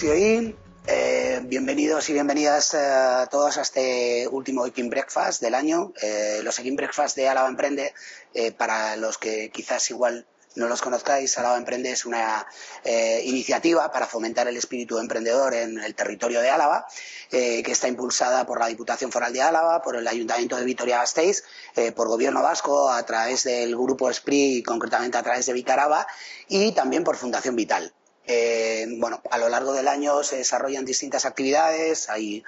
hoy. Bienvenidos y bienvenidas todos a este último Equine Breakfast del año. Los Equine Breakfast de Álava Emprende, para los que quizás igual no los conozcáis, Álava Emprende es una iniciativa para fomentar el espíritu emprendedor en el territorio de Álava, que está impulsada por la Diputación Foral de Álava, por el Ayuntamiento de Vitoria-Gasteiz, por Gobierno Vasco a través del Grupo Esprit y concretamente a través de Vicaraba, y también por Fundación Vital. Bueno, a lo largo del año se desarrollan distintas actividades. Hay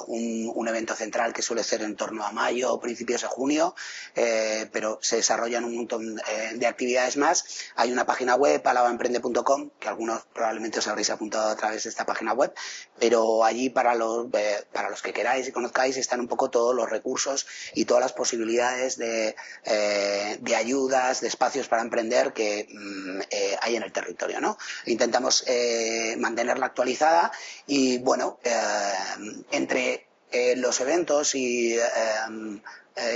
un evento central que suele ser en torno a mayo o principios de junio, pero se desarrollan un montón de actividades más. Hay una página web, alavaemprende.com, que algunos probablemente os habréis apuntado a través de esta página web, pero allí para los que queráis y conozcáis están un poco todos los recursos y todas las posibilidades de ayudas, de espacios para emprender que hay en el territorio, ¿no? Intentamos mantenerla actualizada y, bueno, entre los eventos y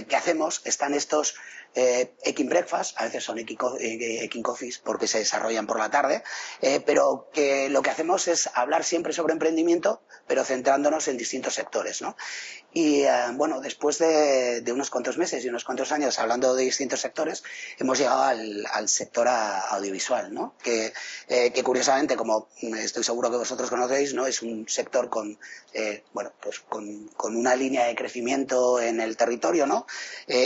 que hacemos están estos Equine Breakfast, a veces son Equine Coffees porque se desarrollan por la tarde, pero que lo que hacemos es hablar siempre sobre emprendimiento, pero centrándonos en distintos sectores, ¿no? Y bueno, después de unos cuantos meses y unos cuantos años hablando de distintos sectores, hemos llegado al sector audiovisual, ¿no? Que curiosamente, como estoy seguro que vosotros conocéis, ¿no? Es un sector con, bueno, pues con una línea de crecimiento en el territorio, ¿no?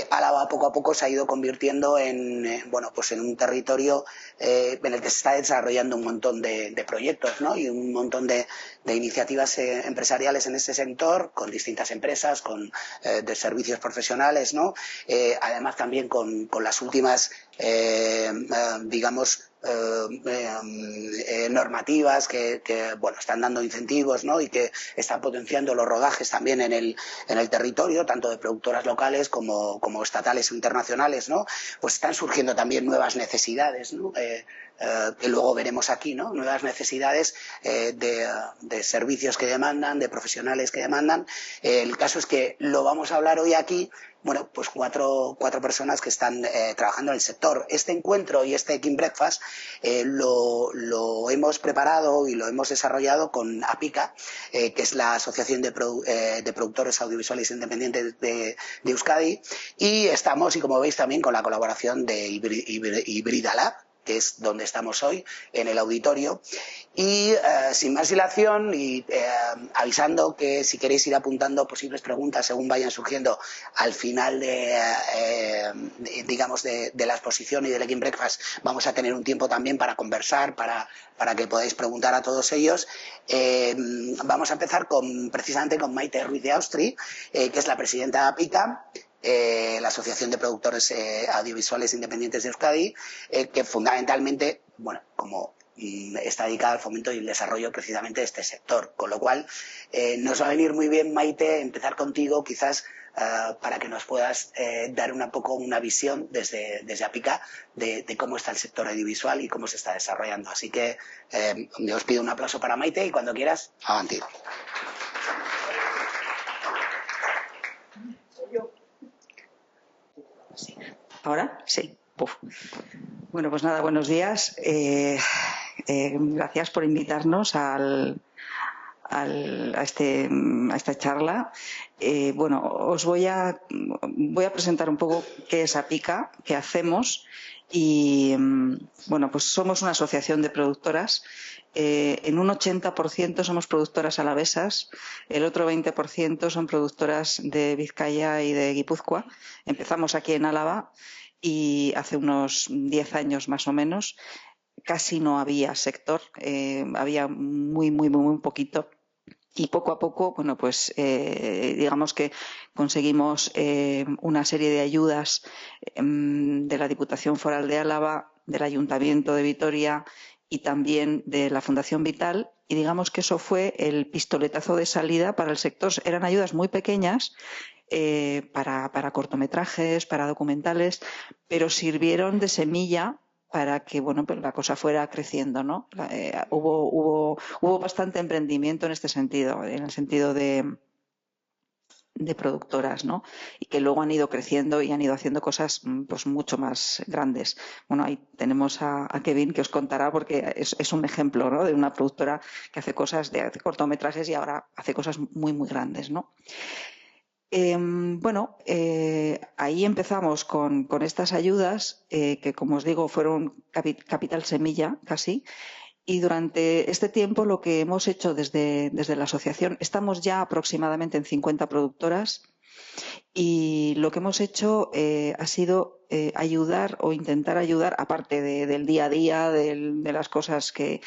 Álava poco a poco se ha ido convirtiendo en, bueno, pues en un territorio en el que se está desarrollando un montón de proyectos, ¿no? Y un montón de iniciativas empresariales en este sector, con distintas empresas, con de servicios profesionales, ¿no? Además también con las últimas, digamos, normativas que bueno, están dando incentivos, ¿no? Y que están potenciando los rodajes también en el territorio, tanto de productoras locales como estatales o internacionales, ¿no? Pues están surgiendo también nuevas necesidades, ¿no? Que luego veremos aquí, ¿no? Nuevas necesidades de servicios que demandan, de profesionales que demandan. El caso es que lo vamos a hablar hoy aquí. Bueno, pues cuatro personas que están trabajando en el sector. Este encuentro y este Equine Breakfast lo hemos preparado y lo hemos desarrollado con APICA, que es la Asociación de Productores Audiovisuales Independientes de Euskadi, y estamos, y como veis, también con la colaboración de Hibrida Lab, que es donde estamos hoy, en el auditorio. Y sin más dilación y avisando que si queréis ir apuntando posibles preguntas según vayan surgiendo al final digamos de la exposición y del Equine Breakfast, vamos a tener un tiempo también para conversar, para que podáis preguntar a todos ellos. Vamos a empezar precisamente con Maite Ruiz de Austri, que es la presidenta de APICA, la Asociación de Productores Audiovisuales Independientes de Euskadi, que fundamentalmente, bueno, como está dedicada al fomento y el desarrollo precisamente de este sector, con lo cual nos va a venir muy bien, Maite, empezar contigo quizás para que nos puedas dar un poco una visión desde APICA de cómo está el sector audiovisual y cómo se está desarrollando. Así que os pido un aplauso para Maite y cuando quieras, avanti. ¿Ahora? Sí. Uf. Bueno, pues nada, buenos días. Gracias por invitarnos a esta charla. Bueno, os voy a presentar un poco qué es APICA, qué hacemos y, bueno, pues somos una asociación de productoras. En un 80% somos productoras alavesas, el otro 20% son productoras de Vizcaya y de Guipúzcoa. Empezamos aquí en Álava y hace unos 10 años más o menos casi no había sector, había muy poquito. Y poco a poco, bueno, pues digamos que conseguimos una serie de ayudas de la Diputación Foral de Álava, del Ayuntamiento de Vitoria y también de la Fundación Vital, y digamos que eso fue el pistoletazo de salida para el sector. Eran ayudas muy pequeñas para cortometrajes, para documentales, pero sirvieron de semilla para que, bueno, pues la cosa fuera creciendo, ¿no? Hubo bastante emprendimiento en este sentido, en el sentido de de productoras, ¿no? Y que luego han ido creciendo y han ido haciendo cosas pues mucho más grandes. Bueno, ahí tenemos a Kevin que os contará porque es un ejemplo, ¿no? De una productora que hace cosas de cortometrajes y ahora hace cosas muy, muy grandes, ¿no? Bueno, ahí empezamos con estas ayudas que, como os digo, fueron capital semilla casi. Y durante este tiempo lo que hemos hecho desde la asociación, estamos ya aproximadamente en 50 productoras y lo que hemos hecho ha sido ayudar o intentar ayudar, aparte del día a día, de las cosas que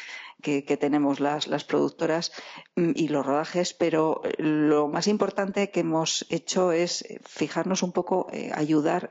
tenemos las productoras y los rodajes, pero lo más importante que hemos hecho es fijarnos un poco, ayudar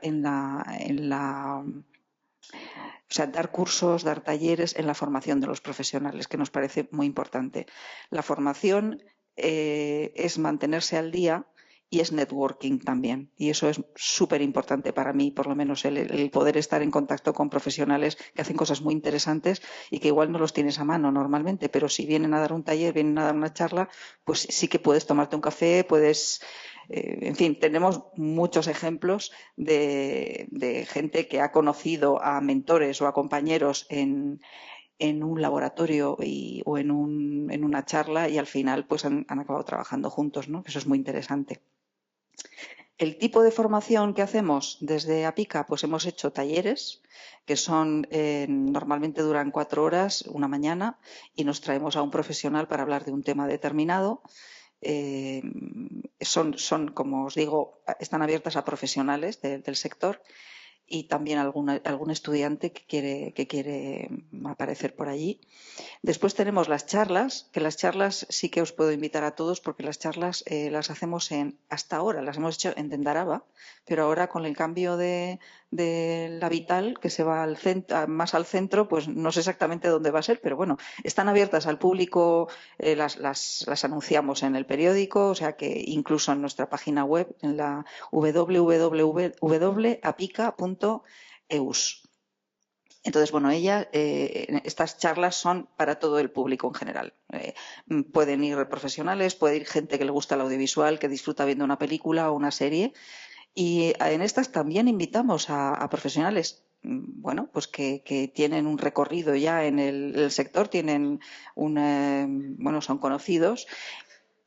o sea, dar cursos, dar talleres en la formación de los profesionales, que nos parece muy importante. La formación es mantenerse al día y es networking también. Y eso es súper importante para mí, por lo menos el poder estar en contacto con profesionales que hacen cosas muy interesantes y que igual no los tienes a mano normalmente, pero si vienen a dar un taller, vienen a dar una charla, pues sí que puedes tomarte un café, puedes... en fin, tenemos muchos ejemplos de gente que ha conocido a mentores o a compañeros en un laboratorio o en una charla y al final pues han acabado trabajando juntos, ¿no? Eso es muy interesante. El tipo de formación que hacemos desde APICA, pues hemos hecho talleres que son normalmente duran 4 horas, una mañana, y nos traemos a un profesional para hablar de un tema determinado. Son, como os digo, están abiertas a profesionales del sector y también algún estudiante que quiere aparecer por allí. Después tenemos las charlas, que las charlas sí que os puedo invitar a todos porque las charlas las hacemos hasta ahora las hemos hecho en Tendaraba, pero ahora con el cambio de la Vital, que se va más al centro, pues no sé exactamente dónde va a ser, pero bueno, están abiertas al público, las anunciamos en el periódico, o sea que incluso en nuestra página web, en la www.apica.eus. Entonces, bueno, estas charlas son para todo el público en general. Pueden ir profesionales, puede ir gente que le gusta el audiovisual, que disfruta viendo una película o una serie. Y en estas también invitamos a profesionales, bueno, pues que tienen un recorrido ya en el sector, bueno, son conocidos,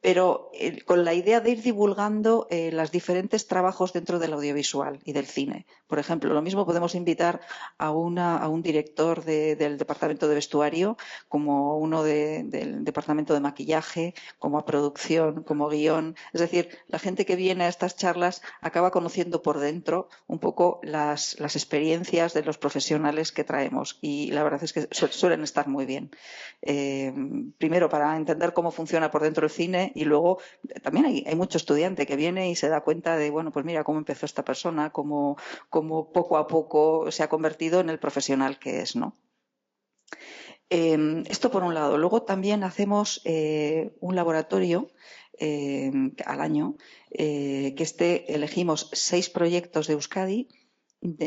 pero con la idea de ir divulgando los diferentes trabajos dentro del audiovisual y del cine. Por ejemplo, lo mismo podemos invitar a un director del departamento de vestuario, como uno del departamento de maquillaje, como a producción, como guión. Es decir, la gente que viene a estas charlas acaba conociendo por dentro un poco las experiencias de los profesionales que traemos y la verdad es que suelen estar muy bien. Primero, para entender cómo funciona por dentro el cine y luego también hay mucho estudiante que viene y se da cuenta de, bueno, pues mira cómo empezó esta persona, cómo poco a poco se ha convertido en el profesional que es, ¿no? Esto por un lado. Luego también hacemos un laboratorio al año que elegimos 6 proyectos de Euskadi.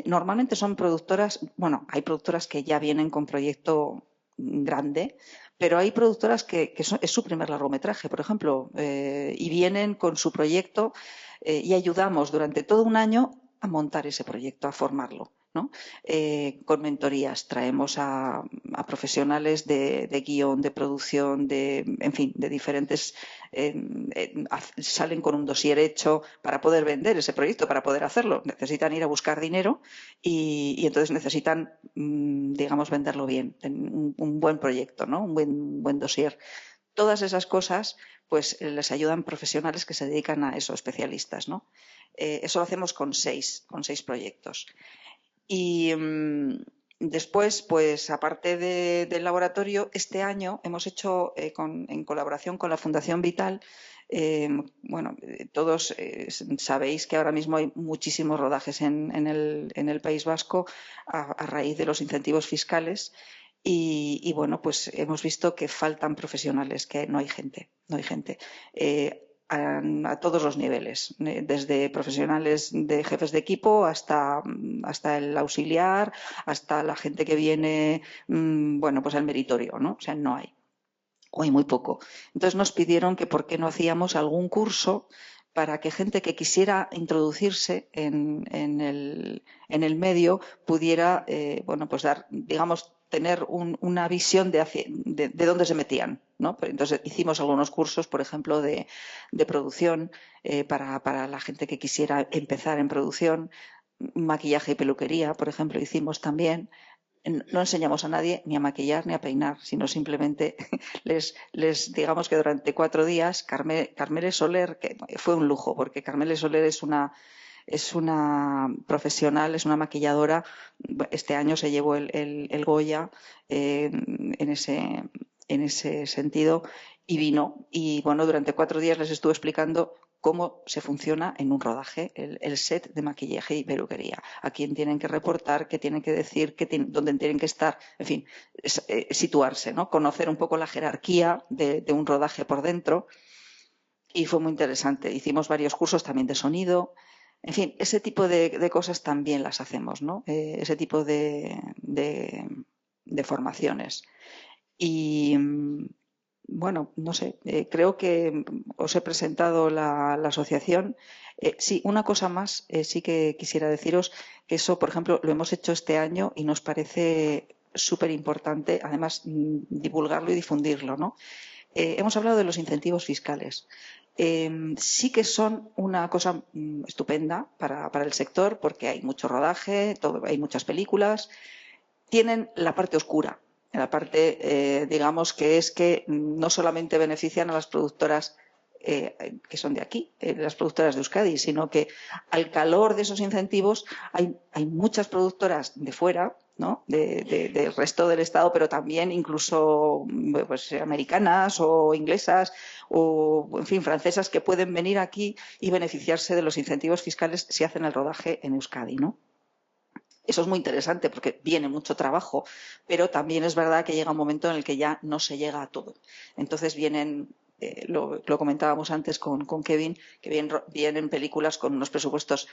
Normalmente son productoras, bueno, hay productoras que ya vienen con proyecto grande, pero hay productoras que es su primer largometraje, por ejemplo, y vienen con su proyecto y ayudamos durante todo un año a montar ese proyecto, a formarlo, ¿no? Con mentorías traemos a profesionales de guión, de producción, en fin, de diferentes. Salen con un dossier hecho para poder vender ese proyecto, para poder hacerlo. Necesitan ir a buscar dinero y entonces necesitan, digamos, venderlo bien, un buen proyecto, ¿no? Un buen dossier. Todas esas cosas pues les ayudan profesionales que se dedican a eso, especialistas, ¿no? Eso lo hacemos con seis proyectos. Y después, pues aparte del laboratorio, este año hemos hecho, en colaboración con la Fundación Vital, bueno, todos sabéis que ahora mismo hay muchísimos rodajes en el País Vasco a raíz de los incentivos fiscales. Y bueno, pues hemos visto que faltan profesionales, que no hay gente, no hay gente. A todos los niveles, desde profesionales de jefes de equipo hasta el auxiliar, hasta la gente que viene, bueno, pues al meritorio, ¿no? O sea, no hay, o hay muy poco. Entonces nos pidieron que por qué no hacíamos algún curso para que gente que quisiera introducirse en el medio pudiera, bueno, pues dar, digamos, tener una visión de dónde se metían, ¿no? Entonces hicimos algunos cursos, por ejemplo, de producción para la gente que quisiera empezar en producción, maquillaje y peluquería, por ejemplo, hicimos también. No enseñamos a nadie ni a maquillar ni a peinar, sino simplemente digamos que durante 4 días Carmele Soler, que fue un lujo, porque Carmele Soler es una profesional, es una maquilladora. Este año se llevó el Goya en ese sentido y vino. Y bueno, durante 4 días les estuve explicando cómo se funciona en un rodaje el set de maquillaje y peluquería, a quién tienen que reportar, qué tienen que decir, dónde tienen que estar, en fin, situarse, ¿no? Conocer un poco la jerarquía de un rodaje por dentro. Y fue muy interesante. Hicimos varios cursos también de sonido. En fin, ese tipo de cosas también las hacemos, ¿no? Ese tipo de formaciones. Y bueno, no sé, creo que os he presentado la asociación. Sí, una cosa más, sí que quisiera deciros que eso, por ejemplo, lo hemos hecho este año y nos parece súper importante, además, divulgarlo y difundirlo, ¿no? Hemos hablado de los incentivos fiscales. Sí que son una cosa estupenda para el sector porque hay mucho rodaje, hay muchas películas. Tienen la parte oscura, la parte, digamos, que es que no solamente benefician a las productoras que son de aquí, las productoras de Euskadi, sino que al calor de esos incentivos hay muchas productoras de fuera, ¿no? Del resto del Estado, pero también incluso pues, americanas o inglesas o, en fin, francesas que pueden venir aquí y beneficiarse de los incentivos fiscales si hacen el rodaje en Euskadi, ¿no? Eso es muy interesante porque viene mucho trabajo, pero también es verdad que llega un momento en el que ya no se llega a todo. Entonces vienen, lo comentábamos antes con Kevin, que vienen películas con unos presupuestos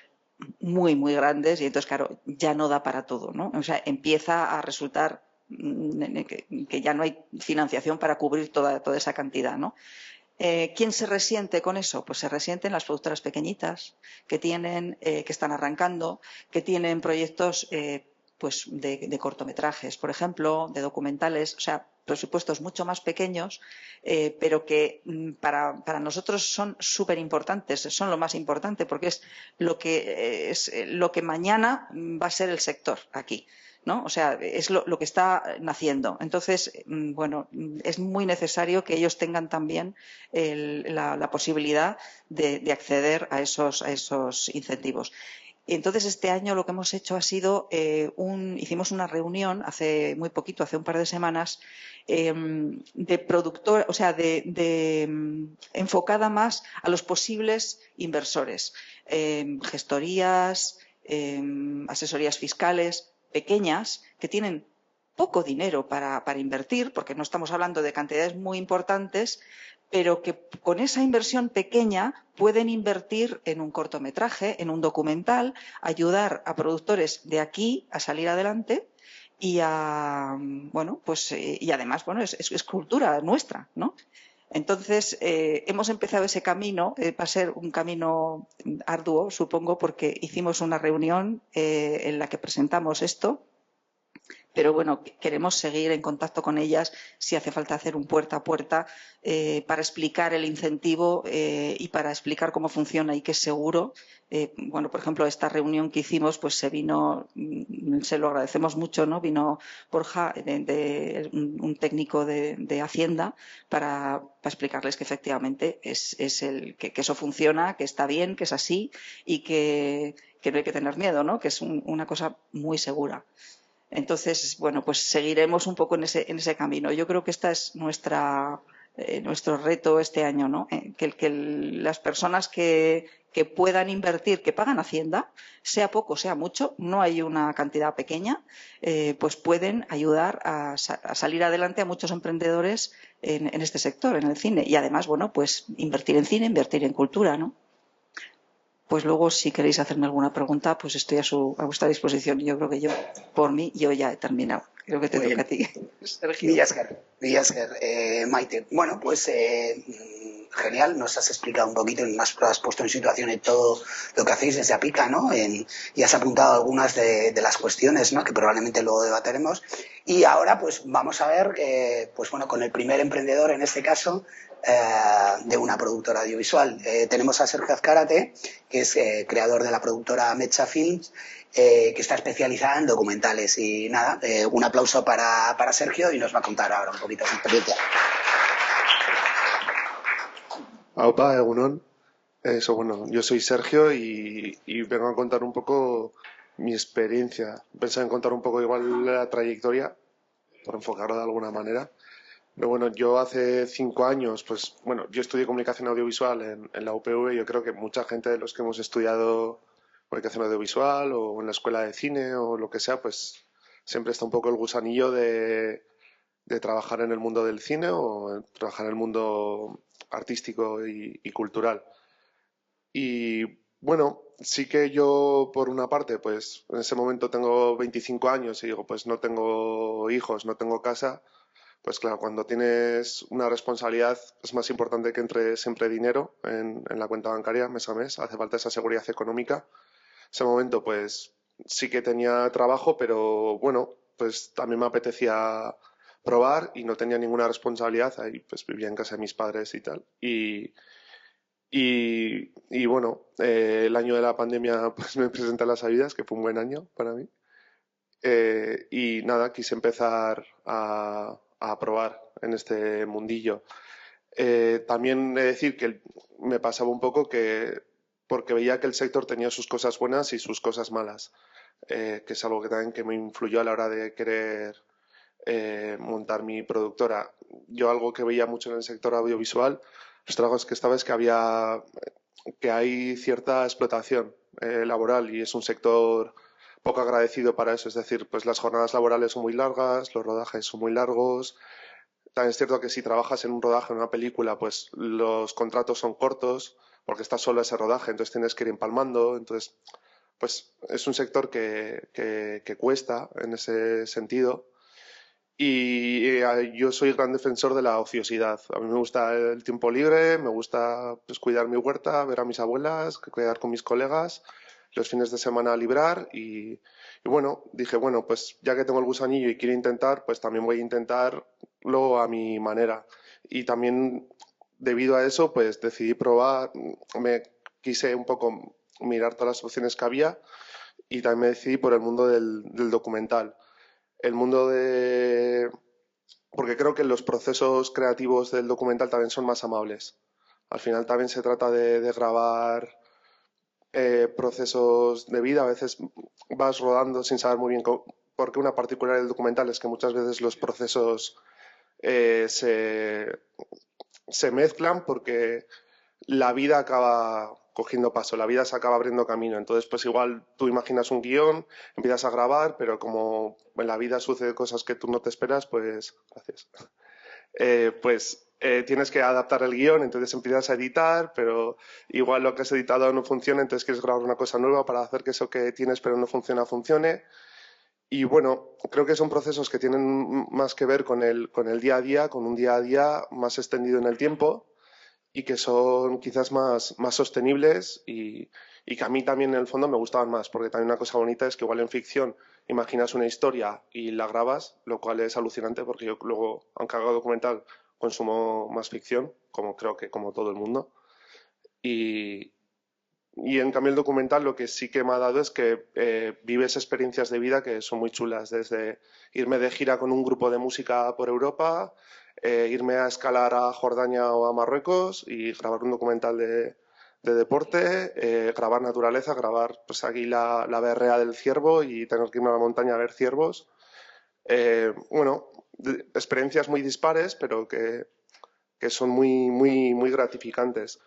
muy, muy grandes y entonces, claro, ya no da para todo, ¿no? O sea, empieza a resultar que ya no hay financiación para cubrir toda esa cantidad, ¿no? ¿Quién se resiente con eso? Pues se resienten las productoras pequeñitas que están arrancando, que tienen proyectos pues de cortometrajes, por ejemplo, de documentales, o sea, presupuestos mucho más pequeños, pero que para nosotros son súper importantes, son lo más importante porque es lo que mañana va a ser el sector aquí, ¿no? O sea, es lo que está naciendo. Entonces, bueno, es muy necesario que ellos tengan también la posibilidad de acceder a esos incentivos. Y entonces, este año lo que hemos hecho ha sido, hicimos una reunión hace muy poquito, hace un par de semanas, de productor, o sea, enfocada más a los posibles inversores, gestorías, asesorías fiscales pequeñas que tienen poco dinero para invertir, porque no estamos hablando de cantidades muy importantes, pero que con esa inversión pequeña pueden invertir en un cortometraje, en un documental, ayudar a productores de aquí a salir adelante y bueno, pues y además, bueno, es cultura nuestra, ¿no? Entonces, hemos empezado ese camino, va a ser un camino arduo, supongo, porque hicimos una reunión en la que presentamos esto. Pero bueno, queremos seguir en contacto con ellas si hace falta hacer un puerta a puerta para explicar el incentivo y para explicar cómo funciona y que es seguro. Bueno, por ejemplo, esta reunión que hicimos, pues se lo agradecemos mucho, ¿no? Vino Borja, un técnico de Hacienda, para explicarles que efectivamente que eso funciona, que está bien, que es así y que no hay que tener miedo, ¿no? Que es una cosa muy segura. Entonces, bueno, pues seguiremos un poco en ese camino. Yo creo que esta es nuestro reto este año, ¿no? Que las personas que puedan invertir, que pagan Hacienda, sea poco, sea mucho, no hay una cantidad pequeña, pues pueden ayudar a salir adelante a muchos emprendedores en este sector, en el cine. Y además, bueno, pues invertir en cine, invertir en cultura, ¿no? Pues luego, si queréis hacerme alguna pregunta, pues estoy a vuestra disposición. Yo creo que por mí, yo ya he terminado. Creo que te toca a ti, Sergio. Millasker, Maite. Bueno, pues genial, nos has explicado un poquito, nos has puesto en situación en todo lo que hacéis desde Apica, ¿no? Y has apuntado algunas de las cuestiones, ¿no? Que probablemente luego debatiremos. Y ahora, pues vamos a ver, pues bueno, con el primer emprendedor en este caso, de una productora audiovisual. Tenemos a Sergio Azcárate, que es creador de la productora Mecha Films, que está especializada en documentales. Y nada, un aplauso para Sergio y nos va a contar ahora un poquito su experiencia. Aupa, Egunon. Bueno, yo soy Sergio y vengo a contar un poco mi experiencia. Pensé en contar un poco igual la trayectoria, por enfocarlo de alguna manera. Pero bueno, yo hace 5 años, pues bueno, yo estudié comunicación audiovisual en la UPV. Yo creo que mucha gente de los que hemos estudiado comunicación audiovisual o en la escuela de cine o lo que sea, pues siempre está un poco el gusanillo de trabajar en el mundo del cine o trabajar en el mundo artístico y cultural. Y bueno, sí que yo, por una parte, pues en ese momento tengo 25 años y digo, pues no tengo hijos, no tengo casa. Pues claro, cuando tienes una responsabilidad es más importante que entre siempre dinero en la cuenta bancaria mes a mes. Hace falta esa seguridad económica. Ese momento, pues sí que tenía trabajo, pero bueno, pues también me apetecía probar y no tenía ninguna responsabilidad. Ahí pues vivía en casa de mis padres y tal. Y bueno, el año de la pandemia pues me presenté a las ayudas, que fue un buen año para mí. Y nada, quise empezar a probar en este mundillo. También he de decir que me pasaba un poco que, porque veía que el sector tenía sus cosas buenas y sus cosas malas, que es algo que también que me influyó a la hora de querer montar mi productora. Yo algo que veía mucho en el sector audiovisual, los trabajos que estaba es que hay cierta explotación laboral y es un sector poco agradecido para eso. Es decir, pues las jornadas laborales son muy largas, los rodajes son muy largos. También es cierto que si trabajas en un rodaje, en una película, pues los contratos son cortos porque está solo ese rodaje, entonces tienes que ir empalmando. Entonces, pues es un sector que cuesta en ese sentido. Y yo soy gran defensor de la ociosidad. A mí me gusta el tiempo libre, me gusta pues, cuidar mi huerta, ver a mis abuelas, quedar con mis colegas, los fines de semana librar y bueno, dije, bueno, pues ya que tengo el gusanillo y quiero intentar, pues también voy a intentarlo a mi manera. Y también debido a eso, pues decidí probar, me quise un poco mirar todas las opciones que había y también me decidí por el mundo del documental. El mundo de... Porque creo que los procesos creativos del documental también son más amables. Al final también se trata de grabar procesos de vida. A veces vas rodando sin saber muy bien cómo, porque una particular del documental es que muchas veces los procesos eh, se, se mezclan porque la vida acaba cogiendo paso, la vida se acaba abriendo camino. Entonces, pues igual tú imaginas un guión, empiezas a grabar, pero como en la vida suceden cosas que tú no te esperas, pues, gracias. Tienes que adaptar el guión, entonces empiezas a editar, pero igual lo que has editado no funciona, entonces quieres grabar una cosa nueva para hacer que eso que tienes pero no funciona, funcione. Y bueno, creo que son procesos que tienen más que ver con el día a día, con un día a día más extendido en el tiempo y que son quizás más sostenibles y que a mí también en el fondo me gustaban más, porque también una cosa bonita es que igual en ficción imaginas una historia y la grabas, lo cual es alucinante porque yo luego, aunque haga documental, consumo más ficción, como creo que como todo el mundo. Y, y en cambio el documental lo que sí que me ha dado es que vives experiencias de vida que son muy chulas, desde irme de gira con un grupo de música por Europa, irme a escalar a Jordania o a Marruecos y grabar un documental de deporte, grabar naturaleza, grabar pues aquí la berrea del ciervo y tener que irme a la montaña a ver ciervos. Bueno, experiencias muy dispares, pero que son muy gratificantes.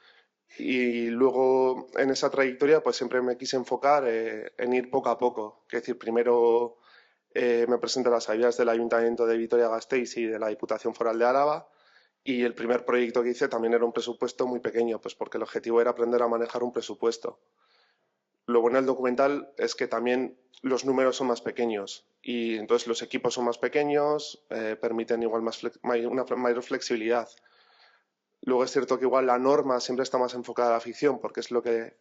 Y luego en esa trayectoria pues siempre me quise enfocar en ir poco a poco. Es decir, primero me presenté a las ayudas del Ayuntamiento de Vitoria-Gasteiz y de la Diputación Foral de Álava y el primer proyecto que hice también era un presupuesto muy pequeño, pues porque el objetivo era aprender a manejar un presupuesto. Lo bueno del documental es que también los números son más pequeños y entonces los equipos son más pequeños, permiten igual una mayor flexibilidad. Luego es cierto que igual la norma siempre está más enfocada a la ficción porque es lo que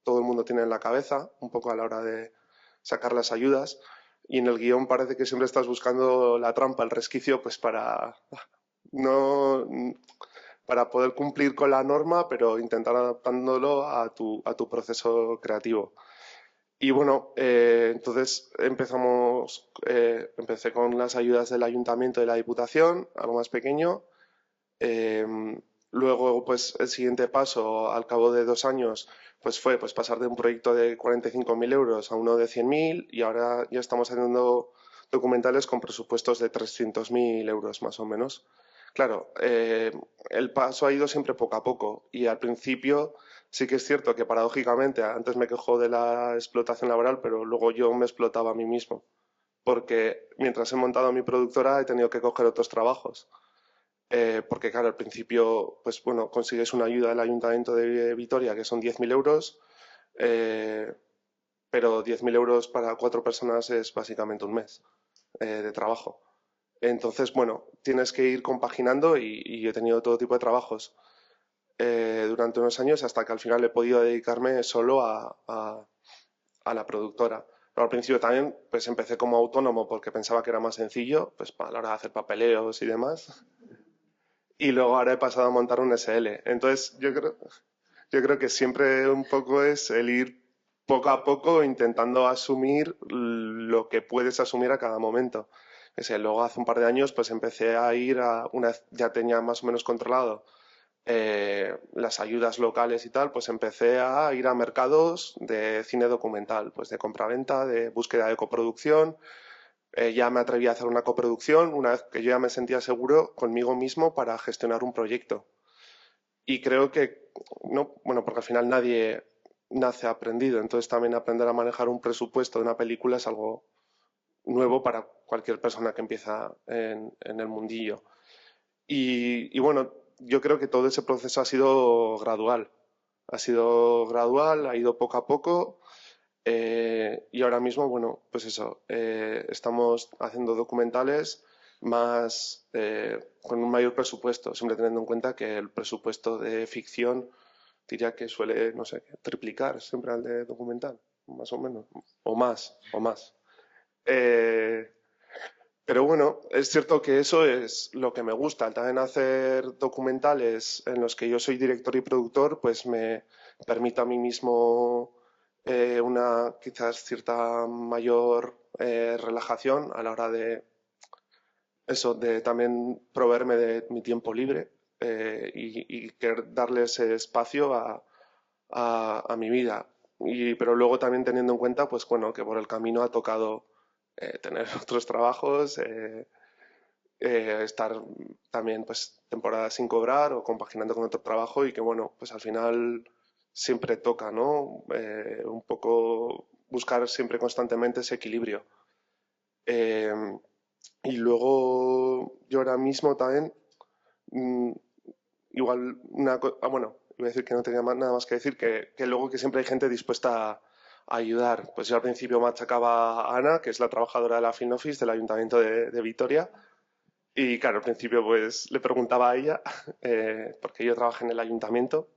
todo el mundo tiene en la cabeza, un poco a la hora de sacar las ayudas. Y en el guión parece que siempre estás buscando la trampa, el resquicio, pues no, para poder cumplir con la norma, pero intentar adaptándolo a tu proceso creativo. Y bueno, entonces empecé con las ayudas del ayuntamiento y de la diputación, algo más pequeño. Eh, Luego, pues el siguiente paso, al cabo de 2 años, pues fue pues, pasar de un proyecto de 45.000 euros a uno de 100.000 y ahora ya estamos haciendo documentales con presupuestos de 300.000 euros más o menos. Claro, el paso ha ido siempre poco a poco y al principio sí que es cierto que paradójicamente antes me quejo de la explotación laboral, pero luego yo me explotaba a mí mismo porque mientras he montado mi productora he tenido que coger otros trabajos. Porque claro, al principio, pues bueno, consigues una ayuda del Ayuntamiento de Vitoria que son 10.000 euros, eh, pero 10.000 euros para 4 personas es básicamente un mes de trabajo. Entonces, bueno, tienes que ir compaginando y he tenido todo tipo de trabajos durante unos años hasta que al final he podido dedicarme solo a la productora. Pero al principio también pues empecé como autónomo porque pensaba que era más sencillo, pues para la hora de hacer papeleos y demás. Y luego ahora he pasado a montar un SL. Entonces yo creo que siempre un poco es el ir poco a poco intentando asumir lo que puedes asumir a cada momento. Luego hace un par de años pues empecé a ir una vez ya tenía más o menos controlado las ayudas locales y tal, pues empecé a ir a mercados de cine documental, pues de compraventa, de búsqueda de coproducción. Ya me atreví a hacer una coproducción una vez que yo ya me sentía seguro conmigo mismo para gestionar un proyecto. Y creo que, no, bueno, porque al final nadie nace aprendido, entonces también aprender a manejar un presupuesto de una película es algo nuevo para cualquier persona que empieza en el mundillo. Y bueno, yo creo que todo ese proceso ha sido gradual, ha ido poco a poco. Y ahora mismo, bueno, pues eso, estamos haciendo documentales más con un mayor presupuesto, siempre teniendo en cuenta que el presupuesto de ficción diría que suele, no sé, triplicar siempre al de documental, más o menos, o más, o más. Eh, pero bueno, es cierto que eso es lo que me gusta. También hacer documentales en los que yo soy director y productor, pues me permite a mí mismo una quizás cierta mayor relajación a la hora de eso, de también proveerme de mi tiempo libre y querer darle ese espacio a mi vida. Pero luego también teniendo en cuenta, pues bueno, que por el camino ha tocado tener otros trabajos, estar también pues temporadas sin cobrar o compaginando con otro trabajo y que bueno, pues al final siempre toca, ¿no? Un poco buscar siempre constantemente ese equilibrio. Eh, y luego yo ahora mismo también, mm, igual, bueno, iba a decir que no tenía nada más que decir, que luego que siempre hay gente dispuesta a ayudar. Pues yo al principio machacaba a Ana, que es la trabajadora de la Film Office del Ayuntamiento de Vitoria, y claro, al principio pues le preguntaba a ella, porque yo trabajé en el ayuntamiento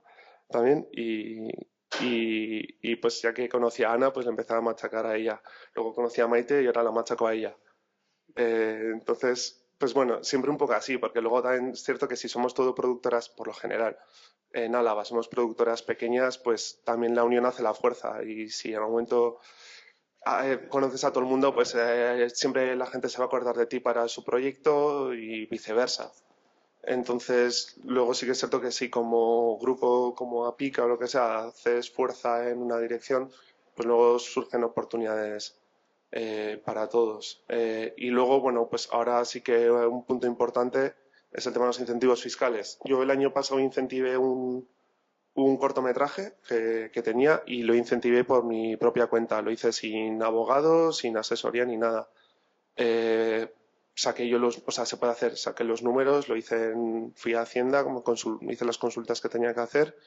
también, y pues ya que conocía a Ana, pues le empezaba a machacar a ella. Luego conocí a Maite y ahora la machaco a ella. Entonces, pues bueno, siempre un poco así, porque luego también es cierto que si somos todo productoras, por lo general, en Álava somos productoras pequeñas, pues también la unión hace la fuerza. Y si en algún momento conoces a todo el mundo, pues siempre la gente se va a acordar de ti para su proyecto y viceversa. Entonces, luego sí que es cierto que si como grupo, como APICA o lo que sea, haces fuerza en una dirección, pues luego surgen oportunidades para todos. Y luego, bueno, pues ahora sí que un punto importante es el tema de los incentivos fiscales. Yo el año pasado incentivé un cortometraje que tenía y lo incentivé por mi propia cuenta. Lo hice sin abogado, sin asesoría ni nada. Saqué yo o sea, se puede hacer, saqué los números, fui a Hacienda, hice las consultas que tenía que hacer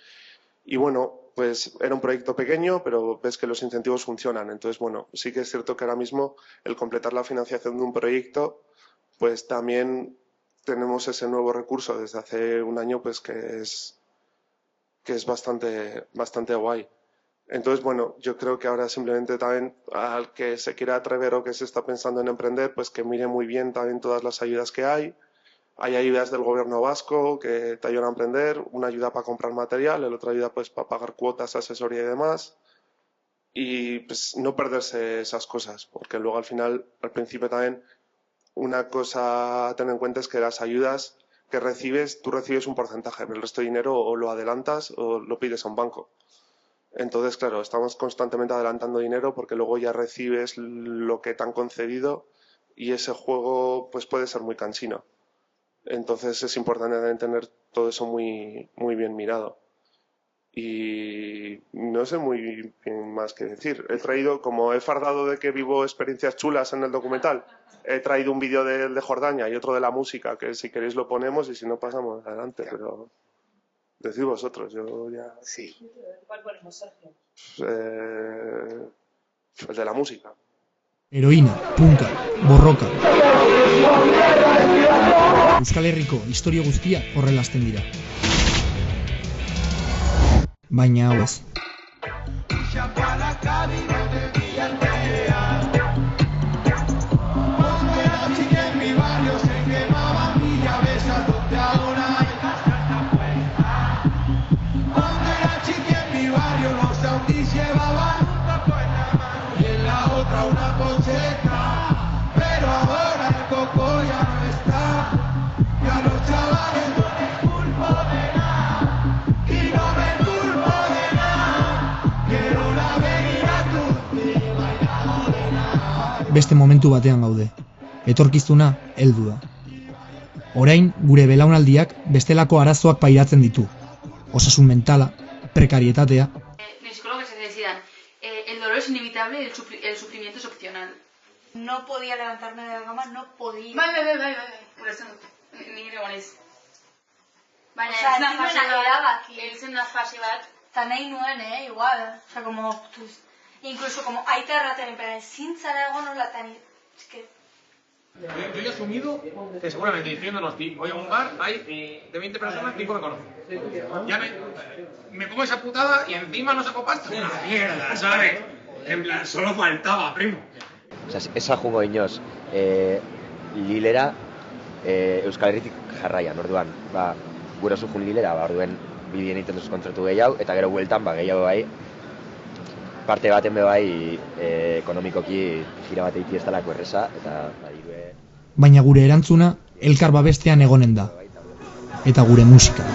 y bueno, pues era un proyecto pequeño, pero ves que los incentivos funcionan. Entonces, bueno, sí que es cierto que ahora mismo el completar la financiación de un proyecto, pues también tenemos ese nuevo recurso desde hace un año, pues que es bastante guay. Entonces, bueno, yo creo que ahora simplemente también al que se quiera atrever o que se está pensando en emprender, pues que mire muy bien también todas las ayudas que hay. Hay ayudas del gobierno vasco que te ayudan a emprender, una ayuda para comprar material, la otra ayuda pues para pagar cuotas, asesoría y demás. Y pues no perderse esas cosas, porque luego al final, al principio también, una cosa a tener en cuenta es que las ayudas que recibes, tú recibes un porcentaje, pero el resto de dinero o lo adelantas o lo pides a un banco. Entonces, claro, estamos constantemente adelantando dinero porque luego ya recibes lo que te han concedido y ese juego pues puede ser muy cansino. Entonces es importante también tener todo eso muy bien mirado. Y no sé muy bien más que decir. He traído, como he fardado de que vivo experiencias chulas en el documental, he traído un vídeo de Jordania y otro de la música, que si queréis lo ponemos y si no pasamos adelante, pero decid vosotros, yo ya... Sí. ¿Cuál ponemos, Sergio? El de la música. Heroína, punka, borroka. Euskal Herriko historia guztia horrela hasten dira. Baina hau ez. Beste momentu batean gaude. Etorkizuna heldu da. Orain gure belaunaldiak bestelako arazoak pairatzen ditu. Osasun mentala, prekarietatea. Mis psicólogos se decían, el dolor es inevitable y el sufrimiento es opcional. No podía levantarme de la cama, no podía. Bai. Por eso ni egonez. Baina, Osea, heltzen da fase bat. Eta nahi nuen, igual. O sea, como... Pues, incluso como aita erraten, pero ezin zara egon hola tan... Es que... Yo ya he asumido que seguramente diciéndonos, voy a un bar, hay de 20 personas, 5 me conocen. Ya me como esa putada y encima no saco pasta. Una mierda, ¿sabes? En plan, solo faltaba, primo. Osea, esa jungo inoz, lilera Euskal Herritik jarraian, orduan, guraso jun lilera, orduan bidien egiten duzu kontratu gehiago, eta gero bueltan, gehiago bai, parte baten be bai, ekonomikoki gira bat egitea ez dalako erreza, eta dirue... Baina gure erantzuna elkar babestean egonen da. Eta gure musika.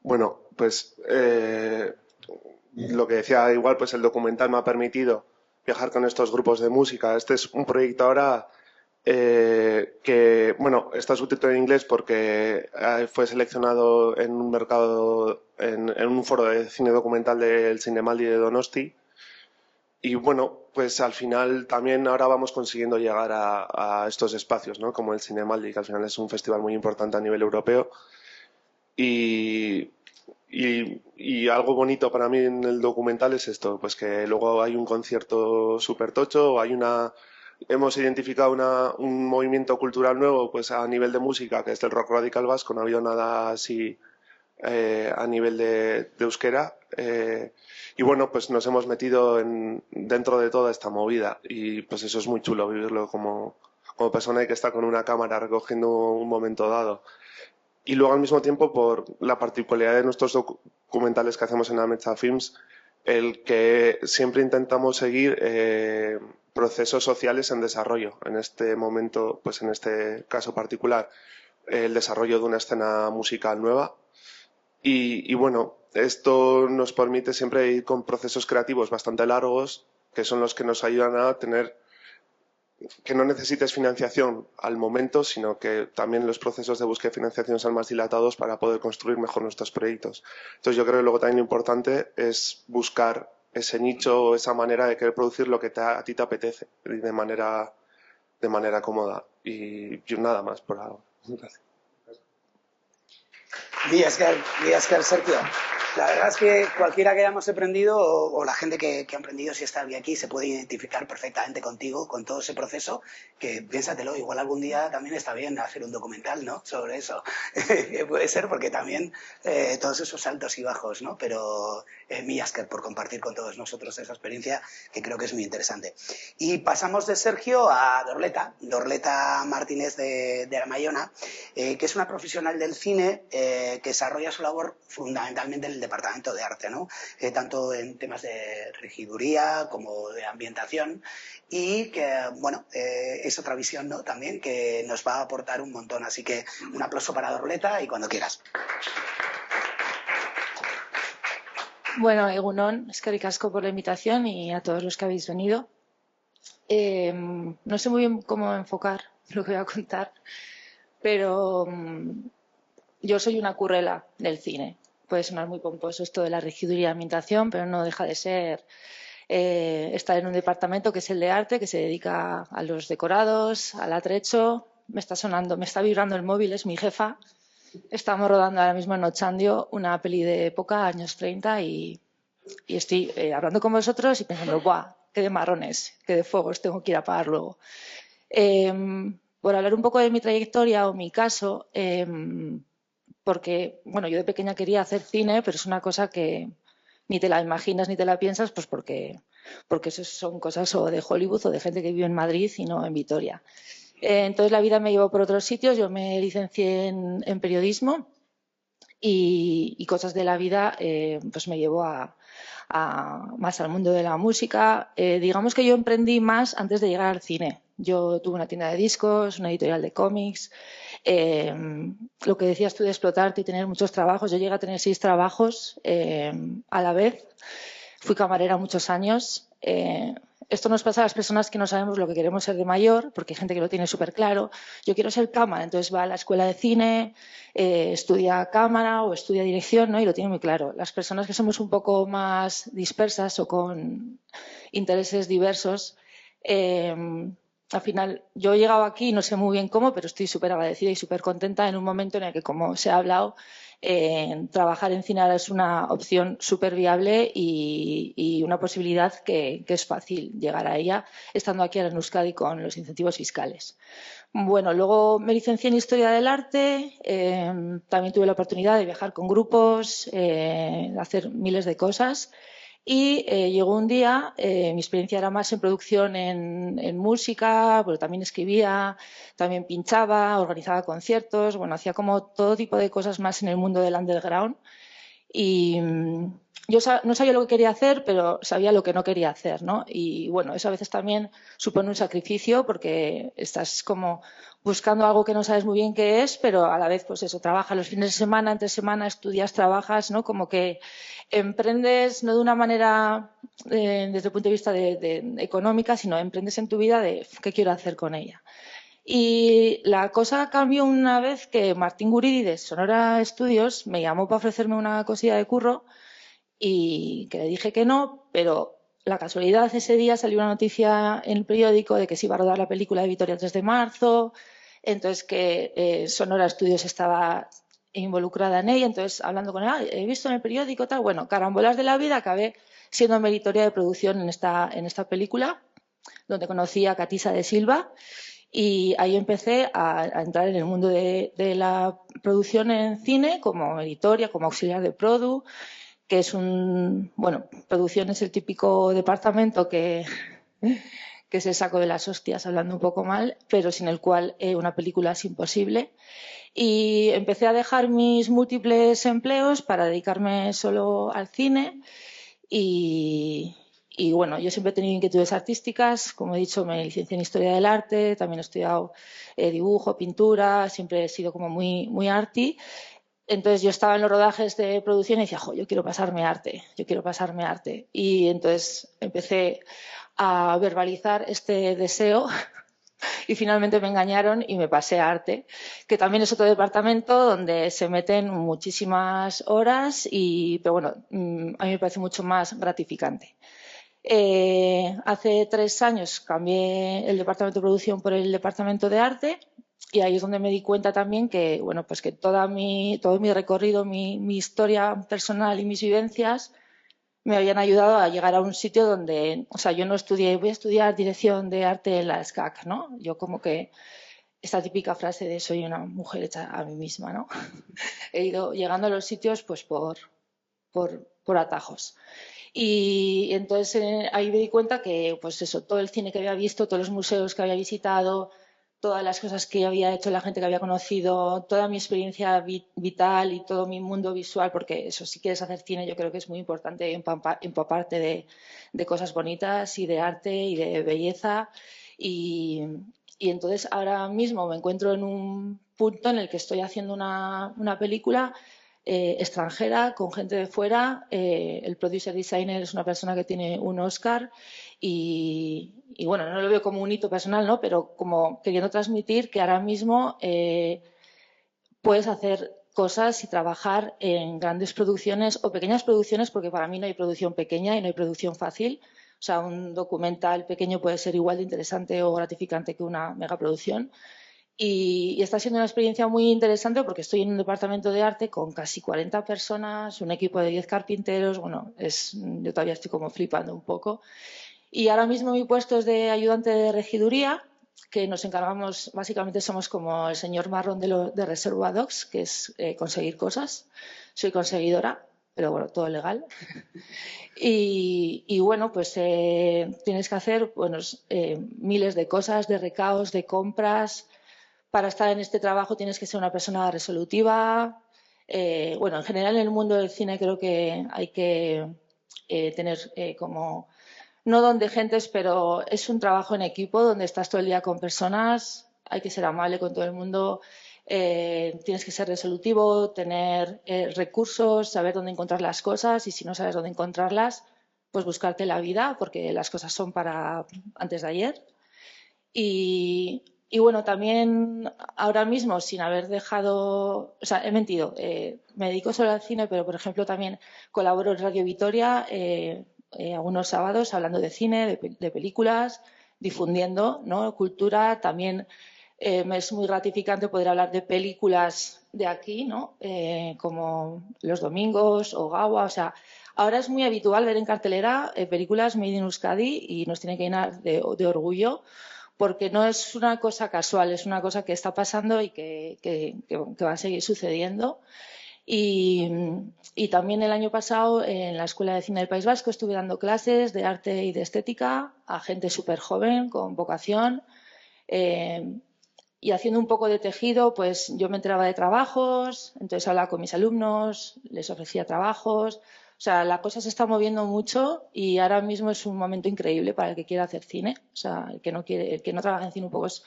Bueno, pues lo que decía, igual pues el documental me ha permitido viajar con estos grupos de música. Este es un proyecto ahora que, bueno, está subtitulado en inglés porque fue seleccionado en un mercado, en un foro de cine documental del Zinemaldi de Donosti. Y bueno, pues al final también ahora vamos consiguiendo llegar a estos espacios, ¿no? Como el Zinemaldi, que al final es un festival muy importante a nivel europeo. Y algo bonito para mí en el documental es esto, pues que luego hay un concierto súper tocho, hemos identificado un movimiento cultural nuevo pues a nivel de música, que es el rock radical vasco, no ha habido nada así a nivel de euskera. Y bueno, pues nos hemos metido dentro de toda esta movida y pues eso es muy chulo vivirlo como persona que está con una cámara recogiendo un momento dado. Y luego al mismo tiempo, por la particularidad de nuestros documentales que hacemos en Amecha Films, el que siempre intentamos seguir procesos sociales en desarrollo. En este momento, pues en este caso particular, el desarrollo de una escena musical nueva. Y bueno, esto nos permite siempre ir con procesos creativos bastante largos, que son los que nos ayudan a tener que no necesites financiación al momento, sino que también los procesos de búsqueda de financiación sean más dilatados para poder construir mejor nuestros proyectos. Entonces yo creo que luego también lo importante es buscar ese nicho o esa manera de querer producir lo que a ti te apetece de manera cómoda. Y yo nada más por ahora. Gracias. Víasker, Sergio. La verdad es que cualquiera que hayamos emprendido o la gente que ha emprendido, si está aquí, se puede identificar perfectamente contigo, con todo ese proceso, que piénsatelo, igual algún día también está bien hacer un documental, ¿no?, sobre eso. Puede ser, porque también todos esos altos y bajos, ¿no? Pero Víasker, por compartir con todos nosotros esa experiencia, que creo que es muy interesante. Y pasamos de Sergio a Dorleta Martínez de Aramayona, que es una profesional del cine que desarrolla su labor fundamentalmente en el departamento de arte, ¿no? Tanto en temas de regiduría como de ambientación, y que, bueno, es otra visión, ¿no?, también, que nos va a aportar un montón. Así que un aplauso para Dorleta y cuando quieras. Bueno, egunon, eskerrik asko por la invitación y a todos los que habéis venido. No sé muy bien cómo enfocar lo que voy a contar, pero yo soy una currela del cine. Puede sonar muy pomposo esto de la regiduría y ambientación, pero no deja de ser estar en un departamento que es el de arte, que se dedica a los decorados, al atrecho. Me está vibrando el móvil, es mi jefa. Estamos rodando ahora mismo en Ochandio una peli de época, años 30, y estoy hablando con vosotros y pensando, ¡buah! ¡Qué de marrones! ¡Qué de fuegos! Tengo que ir a apagar luego. Por hablar un poco de mi trayectoria o mi caso, porque, bueno, yo de pequeña quería hacer cine, pero es una cosa que ni te la imaginas ni te la piensas, pues porque eso son cosas o de Hollywood o de gente que vive en Madrid y no en Vitoria. Entonces la vida me llevó por otros sitios. Yo me licencié en periodismo y cosas de la vida pues me llevó más al mundo de la música. Digamos que yo emprendí más antes de llegar al cine. Yo tuve una tienda de discos, una editorial de cómics. Lo que decías tú de explotarte y tener muchos trabajos, yo llegué a tener 6 trabajos a la vez. Fui camarera muchos años. Esto nos pasa a las personas que no sabemos lo que queremos ser de mayor, porque hay gente que lo tiene súper claro. Yo quiero ser cámara, entonces va a la escuela de cine, estudia cámara o estudia dirección, ¿no?, y lo tiene muy claro. Las personas que somos un poco más dispersas o con intereses diversos, al final, yo he llegado aquí, no sé muy bien cómo, pero estoy súper agradecida y súper contenta en un momento en el que, como se ha hablado, trabajar en cine ahora es una opción súper viable y una posibilidad que es fácil llegar a ella estando aquí en Euskadi con los incentivos fiscales. Bueno, luego me licencié en Historia del Arte, también tuve la oportunidad de viajar con grupos, hacer miles de cosas. Y llegó un día, mi experiencia era más en producción en música, pero también escribía, también pinchaba, organizaba conciertos, bueno, hacía como todo tipo de cosas más en el mundo del underground. Y yo no sabía lo que quería hacer, pero sabía lo que no quería hacer, ¿no? Y bueno, eso a veces también supone un sacrificio porque estás como buscando algo que no sabes muy bien qué es, pero a la vez, pues eso, trabajas los fines de semana, entre semana, estudias, trabajas, ¿no? Como que emprendes no de una manera desde el punto de vista de económica, sino emprendes en tu vida de qué quiero hacer con ella. Y la cosa cambió una vez que Martín Guridi de Sonora Studios me llamó para ofrecerme una cosilla de curro y que le dije que no, pero la casualidad, ese día salió una noticia en el periódico de que se iba a rodar la película de Vitoria 3 de marzo, entonces que Sonora Studios estaba involucrada en ella, entonces hablando con él, he visto en el periódico tal, bueno, carambolas de la vida, acabé siendo meritoria de producción en esta película, donde conocí a Catisa de Silva. Y ahí empecé a entrar en el mundo de la producción en cine como editoria, como auxiliar de produ, que es bueno, producción es el típico departamento que se sacó de las hostias, hablando un poco mal, pero sin el cual una película es imposible. Y empecé a dejar mis múltiples empleos para dedicarme solo al cine y bueno, yo siempre he tenido inquietudes artísticas, como he dicho, me licencié en Historia del Arte, también he estudiado dibujo, pintura, siempre he sido como muy, muy arty. Entonces yo estaba en los rodajes de producción y decía, jo, yo quiero pasarme arte. Y entonces empecé a verbalizar este deseo y finalmente me engañaron y me pasé a arte, que también es otro departamento donde se meten muchísimas horas, pero bueno, a mí me parece mucho más gratificante. Hace 3 años cambié el departamento de producción por el departamento de arte y ahí es donde me di cuenta también que, bueno, pues que todo mi recorrido, mi historia personal y mis vivencias me habían ayudado a llegar a un sitio donde, o sea, yo no estudié, voy a estudiar dirección de arte en la SCAC, ¿no? Yo como que esta típica frase de soy una mujer hecha a mí misma, ¿no? He ido llegando a los sitios pues por atajos. Y entonces ahí me di cuenta que, pues eso, todo el cine que había visto, todos los museos que había visitado, todas las cosas que había hecho la gente que había conocido, toda mi experiencia vital y todo mi mundo visual, porque eso, si quieres hacer cine, yo creo que es muy importante empaparte de cosas bonitas y de arte y de belleza. Y entonces ahora mismo me encuentro en un punto en el que estoy haciendo una película extranjera, con gente de fuera. El producer designer es una persona que tiene un Oscar y bueno, no lo veo como un hito personal, ¿no? Pero como queriendo transmitir que ahora mismo puedes hacer cosas y trabajar en grandes producciones o pequeñas producciones, porque para mí no hay producción pequeña y no hay producción fácil. O sea, un documental pequeño puede ser igual de interesante o gratificante que una megaproducción. Y está siendo una experiencia muy interesante porque estoy en un departamento de arte con casi 40 personas, un equipo de 10 carpinteros. Bueno, yo todavía estoy como flipando un poco. Y ahora mismo mi puesto es de ayudante de regiduría, que nos encargamos, básicamente somos como el señor marrón de Reserva Dogs, que es conseguir cosas. Soy conseguidora, pero bueno, todo legal. Y bueno, pues tienes que hacer miles de cosas, de recaos, de compras. Para estar en este trabajo tienes que ser una persona resolutiva. Bueno, en general en el mundo del cine creo que hay que tener como no don de gentes, pero es un trabajo en equipo donde estás todo el día con personas, hay que ser amable con todo el mundo, tienes que ser resolutivo, tener recursos, saber dónde encontrar las cosas y si no sabes dónde encontrarlas, pues buscarte la vida porque las cosas son para antes de ayer. Y bueno, también ahora mismo, sin haber dejado, o sea, he mentido, me dedico solo al cine, pero por ejemplo también colaboro en Radio Vitoria algunos sábados hablando de cine, de películas, difundiendo, ¿no?, cultura. También me es muy gratificante poder hablar de películas de aquí, ¿no?, como Los Domingos o Gawa. O sea, ahora es muy habitual ver en cartelera películas made in Euskadi y nos tiene que llenar de orgullo, porque no es una cosa casual, es una cosa que está pasando y que va a seguir sucediendo. Y también el año pasado en la Escuela de Cine del País Vasco estuve dando clases de arte y de estética a gente súper joven, con vocación, y haciendo un poco de tejido, pues yo me enteraba de trabajos, entonces hablaba con mis alumnos, les ofrecía trabajos. O sea, la cosa se está moviendo mucho y ahora mismo es un momento increíble para el que quiera hacer cine. O sea, el que no trabaja en cine un poco es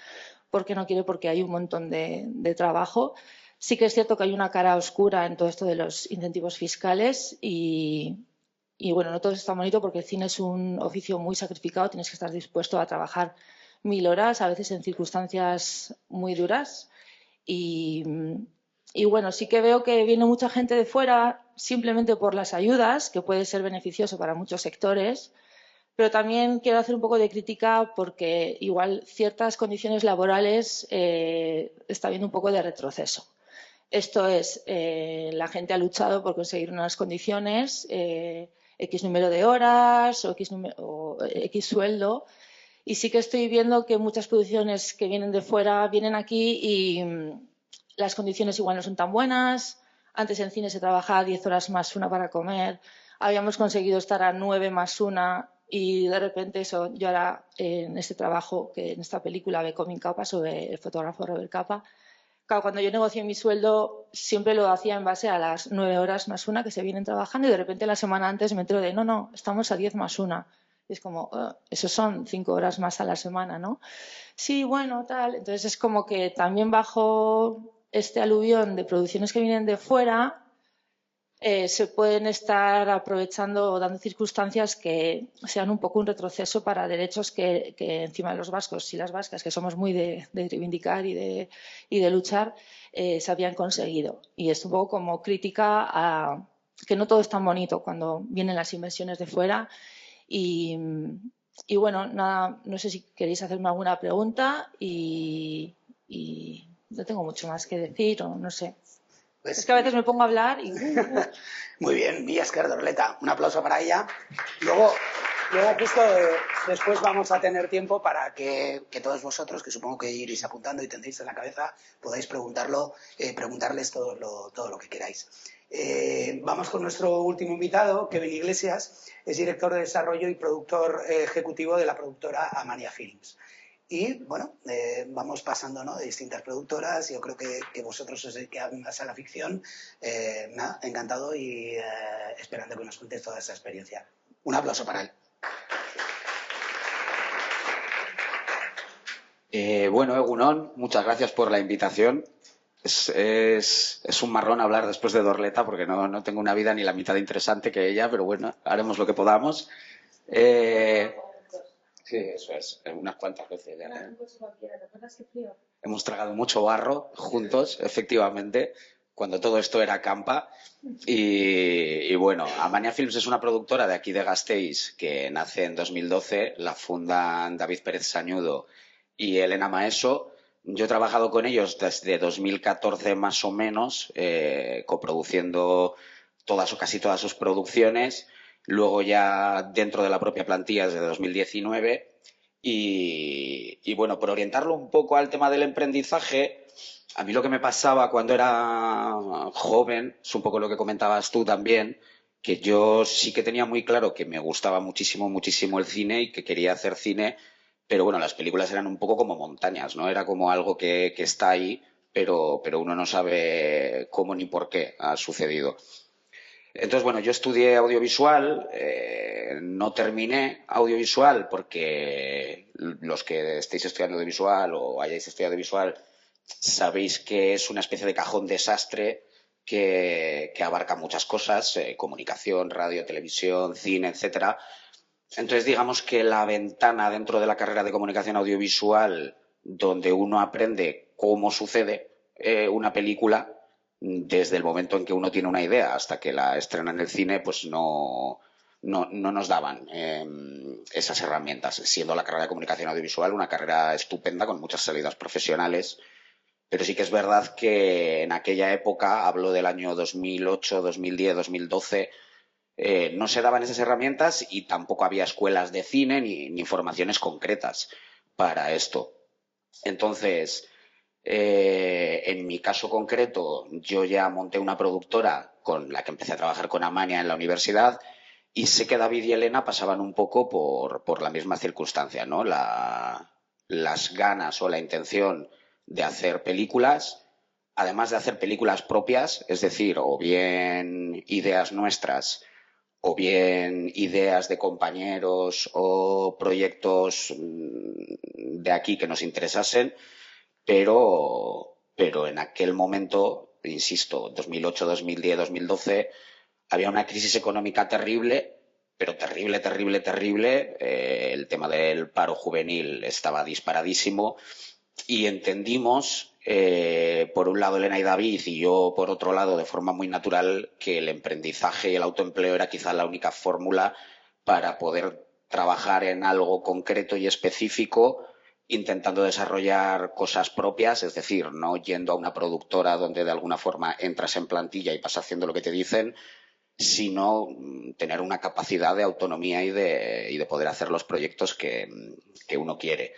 porque no quiere, porque hay un montón de trabajo. Sí que es cierto que hay una cara oscura en todo esto de los incentivos fiscales y bueno, no todo está bonito porque el cine es un oficio muy sacrificado, tienes que estar dispuesto a trabajar 1000 horas, a veces en circunstancias muy duras. Y bueno, sí que veo que viene mucha gente de fuera simplemente por las ayudas, que puede ser beneficioso para muchos sectores, pero también quiero hacer un poco de crítica porque igual ciertas condiciones laborales está habiendo un poco de retroceso. Esto es, la gente ha luchado por conseguir unas condiciones, X número de horas o X sueldo, y sí que estoy viendo que muchas producciones que vienen de fuera vienen aquí y las condiciones igual no son tan buenas. Antes en cine se trabajaba 10 horas más una para comer, habíamos conseguido estar a 9 más una y de repente eso, yo ahora en este trabajo, que en esta película de Coming Capa sobre el fotógrafo Robert Capa, claro, cuando yo negocié mi sueldo siempre lo hacía en base a las 9 horas más una que se vienen trabajando y de repente la semana antes me entero de no, estamos a 10 más una. Y es como, eso son 5 horas más a la semana, ¿no? Sí, bueno, tal. Entonces es como que también bajo este aluvión de producciones que vienen de fuera, se pueden estar aprovechando o dando circunstancias que sean un poco un retroceso para derechos que encima de los vascos y las vascas, que somos muy de reivindicar y de luchar, se habían conseguido. Y es un poco como crítica a que no todo es tan bonito cuando vienen las inversiones de fuera. Y bueno, nada, no sé si queréis hacerme alguna pregunta y no tengo mucho más que decir o no sé. Pues, es que a veces me pongo a hablar y... Muy bien, Milla Esquer de Orleta, un aplauso para ella. Luego justo después vamos a tener tiempo para que todos vosotros, que supongo que iréis apuntando y tendréis en la cabeza, podáis preguntarles todo lo que queráis. Vamos con nuestro último invitado, Kevin Iglesias, es director de desarrollo y productor ejecutivo de la productora Amania Films. Y bueno, vamos pasando, ¿no?, de distintas productoras. Yo creo que vosotros os dedicáis más a la ficción. Nada, encantado y esperando que nos contéis toda esa experiencia. Un aplauso para él. Bueno, Egunon, muchas gracias por la invitación. Es un marrón hablar después de Dorleta porque no tengo una vida ni la mitad de interesante que ella, pero bueno, haremos lo que podamos. Sí, eso es, unas cuantas veces ya. Hemos tragado mucho barro juntos, efectivamente, cuando todo esto era campa. Y bueno, Amania Films es una productora de aquí de Gasteiz que nace en 2012, la fundan David Pérez Sañudo y Elena Maeso. Yo he trabajado con ellos desde 2014 más o menos, coproduciendo todas o casi todas sus producciones. Luego ya dentro de la propia plantilla desde 2019 y bueno, por orientarlo un poco al tema del emprendizaje, a mí lo que me pasaba cuando era joven, es un poco lo que comentabas tú también, que yo sí que tenía muy claro que me gustaba muchísimo, muchísimo el cine y que quería hacer cine, pero bueno, las películas eran un poco como montañas, ¿no? Era como algo que está ahí, pero uno no sabe cómo ni por qué ha sucedido. Entonces, bueno, yo estudié audiovisual, no terminé audiovisual porque los que estéis estudiando audiovisual o hayáis estudiado audiovisual sabéis que es una especie de cajón desastre que abarca muchas cosas, comunicación, radio, televisión, cine, etcétera. Entonces, digamos que la ventana dentro de la carrera de comunicación audiovisual donde uno aprende cómo sucede una película desde el momento en que uno tiene una idea hasta que la estrena en el cine, pues no nos daban esas herramientas, siendo la carrera de comunicación audiovisual una carrera estupenda con muchas salidas profesionales. Pero sí que es verdad que en aquella época, hablo del año 2008, 2010, 2012, no se daban esas herramientas y tampoco había escuelas de cine ni formaciones concretas para esto. Entonces, en mi caso concreto, yo ya monté una productora con la que empecé a trabajar con Amania en la universidad y sé que David y Elena pasaban un poco por la misma circunstancia, ¿no? Las ganas o la intención de hacer películas, además de hacer películas propias, es decir, o bien ideas nuestras o bien ideas de compañeros o proyectos de aquí que nos interesasen, pero en aquel momento, insisto, 2008, 2010, 2012, había una crisis económica terrible, pero terrible, terrible, terrible. El tema del paro juvenil estaba disparadísimo y entendimos, por un lado Elena y David y yo por otro lado de forma muy natural, que el emprendizaje y el autoempleo era quizá la única fórmula para poder trabajar en algo concreto y específico, intentando desarrollar cosas propias, es decir, no yendo a una productora donde de alguna forma entras en plantilla y vas haciendo lo que te dicen, sino tener una capacidad de autonomía y de poder hacer los proyectos que uno quiere.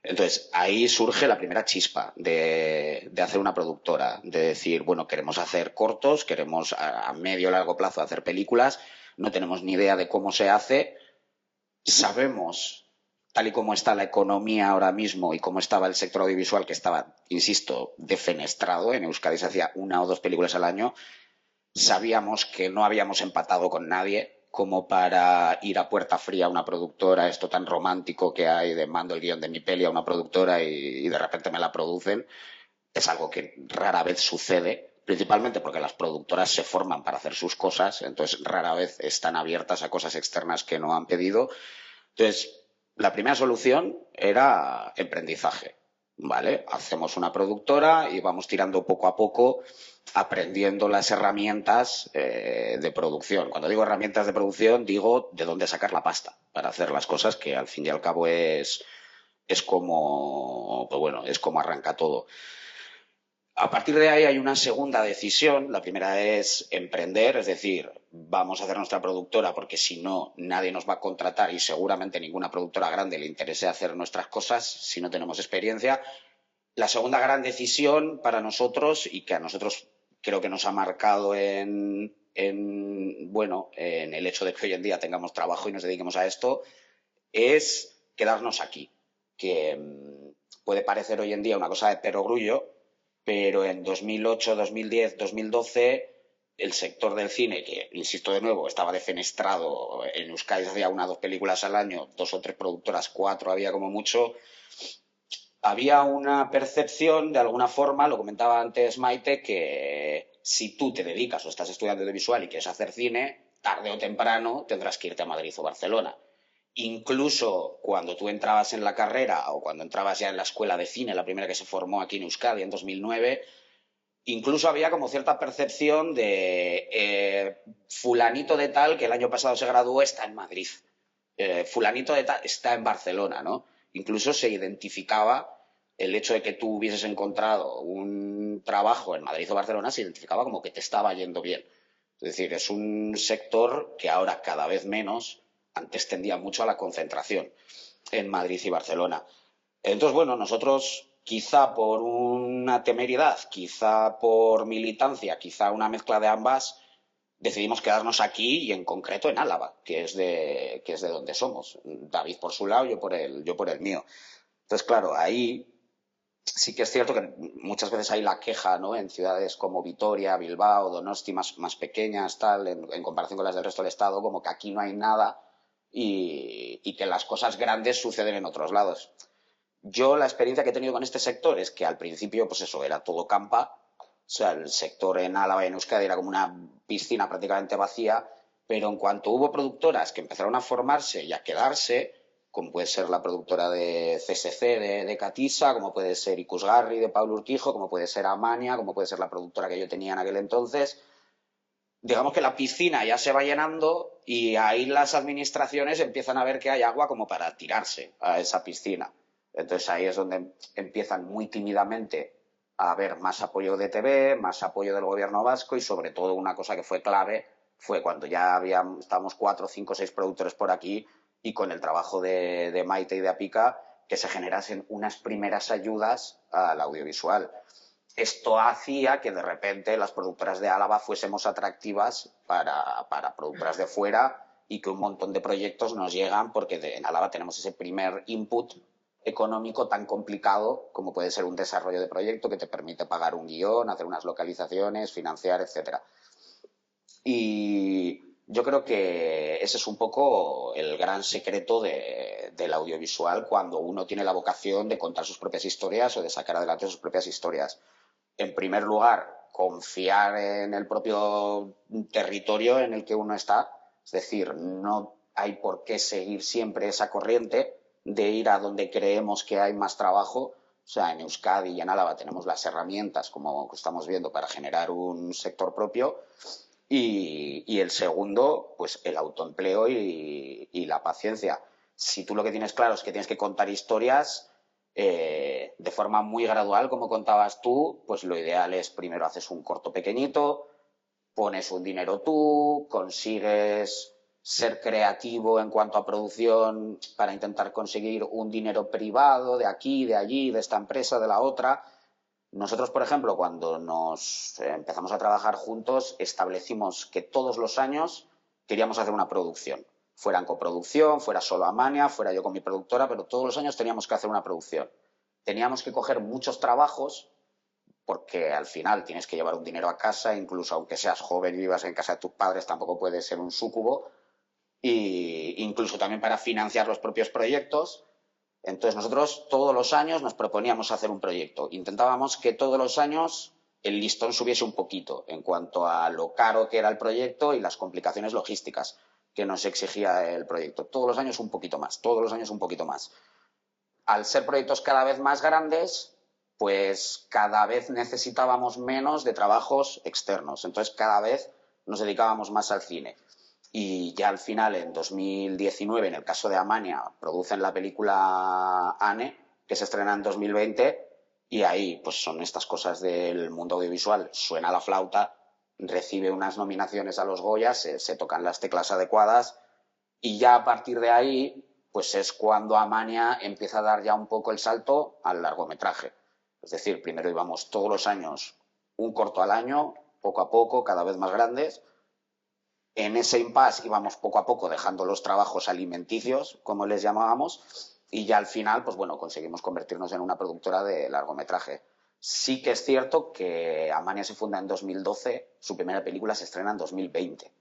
Entonces, ahí surge la primera chispa de hacer una productora, de decir, bueno, queremos hacer cortos, queremos a medio o largo plazo hacer películas, no tenemos ni idea de cómo se hace, sabemos, tal y como está la economía ahora mismo y cómo estaba el sector audiovisual, que estaba, insisto, defenestrado, en Euskadi se hacía 1 o 2 películas al año, sabíamos que no habíamos empatado con nadie como para ir a puerta fría a una productora, esto tan romántico que hay de mando el guión de mi peli a una productora y de repente me la producen. Es algo que rara vez sucede, principalmente porque las productoras se forman para hacer sus cosas, entonces rara vez están abiertas a cosas externas que no han pedido. Entonces, la primera solución era emprendizaje, ¿vale? Hacemos una productora y vamos tirando poco a poco, aprendiendo las herramientas de producción. Cuando digo herramientas de producción, digo de dónde sacar la pasta para hacer las cosas, que al fin y al cabo es como, pues bueno, es como arranca todo. A partir de ahí hay una segunda decisión. La primera es emprender, es decir, vamos a hacer nuestra productora porque si no, nadie nos va a contratar y seguramente ninguna productora grande le interese hacer nuestras cosas si no tenemos experiencia. La segunda gran decisión para nosotros y que a nosotros creo que nos ha marcado en el hecho de que hoy en día tengamos trabajo y nos dediquemos a esto es quedarnos aquí, que puede parecer hoy en día una cosa de perogrullo, pero en 2008, 2010, 2012 el sector del cine, que insisto de nuevo, estaba defenestrado, en Euskadi se hacía 1 o 2 películas al año, 2 o 3 productoras, 4 había como mucho, había una percepción, de alguna forma, lo comentaba antes Maite, que si tú te dedicas o estás estudiando audiovisual y quieres hacer cine, tarde o temprano tendrás que irte a Madrid o Barcelona. Incluso cuando tú entrabas en la carrera o cuando entrabas ya en la escuela de cine, la primera que se formó aquí en Euskadi en 2009, incluso había como cierta percepción de fulanito de tal que el año pasado se graduó está en Madrid, fulanito de tal está en Barcelona, ¿no? Incluso se identificaba el hecho de que tú hubieses encontrado un trabajo en Madrid o Barcelona, se identificaba como que te estaba yendo bien. Es decir, es un sector que ahora cada vez menos. Antes tendía mucho a la concentración en Madrid y Barcelona. Entonces, bueno, nosotros quizá por una temeridad, quizá por militancia, quizá una mezcla de ambas, decidimos quedarnos aquí y en concreto en Álava, que es de donde somos. David por su lado, yo por el mío. Entonces, claro, ahí sí que es cierto que muchas veces hay la queja, ¿no? En ciudades como Vitoria, Bilbao, Donosti, más pequeñas, tal, en comparación con las del resto del estado, como que aquí no hay nada. Y que las cosas grandes suceden en otros lados. Yo la experiencia que he tenido con este sector es que al principio, pues eso, era todo campa. O sea, el sector en Álava y en Euskadi era como una piscina prácticamente vacía, pero en cuanto hubo productoras que empezaron a formarse y a quedarse, como puede ser la productora de CSC de Catisa, como puede ser Ikusgarri de Pablo Urquijo, como puede ser Amania, como puede ser la productora que yo tenía en aquel entonces, digamos que la piscina ya se va llenando y ahí las administraciones empiezan a ver que hay agua como para tirarse a esa piscina. Entonces ahí es donde empiezan muy tímidamente a haber más apoyo de TV, más apoyo del gobierno vasco y sobre todo una cosa que fue clave fue cuando ya estábamos 4, 5, 6 productores por aquí y con el trabajo de Maite y de Apica que se generasen unas primeras ayudas al audiovisual. Esto hacía que de repente las productoras de Álava fuésemos atractivas para productoras de fuera y que un montón de proyectos nos llegan porque en Álava tenemos ese primer input económico tan complicado como puede ser un desarrollo de proyecto que te permite pagar un guión, hacer unas localizaciones, financiar, etc. Y yo creo que ese es un poco el gran secreto del audiovisual cuando uno tiene la vocación de contar sus propias historias o de sacar adelante sus propias historias. En primer lugar, confiar en el propio territorio en el que uno está. Es decir, no hay por qué seguir siempre esa corriente de ir a donde creemos que hay más trabajo. O sea, en Euskadi y en Álava tenemos las herramientas, como estamos viendo, para generar un sector propio. Y el segundo, pues el autoempleo y la paciencia. Si tú lo que tienes claro es que tienes que contar historias de forma muy gradual, como contabas tú, pues lo ideal es primero haces un corto pequeñito, pones un dinero tú, consigues ser creativo en cuanto a producción para intentar conseguir un dinero privado de aquí, de allí, de esta empresa, de la otra. Nosotros, por ejemplo, cuando nos empezamos a trabajar juntos, establecimos que todos los años queríamos hacer una producción. Fuera en coproducción, fuera solo Amania, fuera yo con mi productora, pero todos los años teníamos que hacer una producción. Teníamos que coger muchos trabajos porque al final tienes que llevar un dinero a casa, incluso aunque seas joven y vivas en casa de tus padres, tampoco puedes ser un súcubo, e incluso también para financiar los propios proyectos. Entonces nosotros todos los años nos proponíamos hacer un proyecto. Intentábamos que todos los años el listón subiese un poquito en cuanto a lo caro que era el proyecto y las complicaciones logísticas que nos exigía el proyecto. Todos los años un poquito más, todos los años un poquito más. Al ser proyectos cada vez más grandes, pues cada vez necesitábamos menos de trabajos externos. Entonces cada vez nos dedicábamos más al cine. Y ya al final, en 2019, en el caso de Amania, producen la película Anne, que se estrena en 2020, y ahí pues son estas cosas del mundo audiovisual. Suena la flauta, recibe unas nominaciones a los Goyas, se tocan las teclas adecuadas, y ya a partir de ahí pues es cuando Amania empieza a dar ya un poco el salto al largometraje. Es decir, primero íbamos todos los años un corto al año, poco a poco, cada vez más grandes. En ese impasse íbamos poco a poco dejando los trabajos alimenticios, como les llamábamos, y ya al final, pues bueno, conseguimos convertirnos en una productora de largometraje. Sí que es cierto que Amania se funda en 2012, su primera película se estrena en 2020.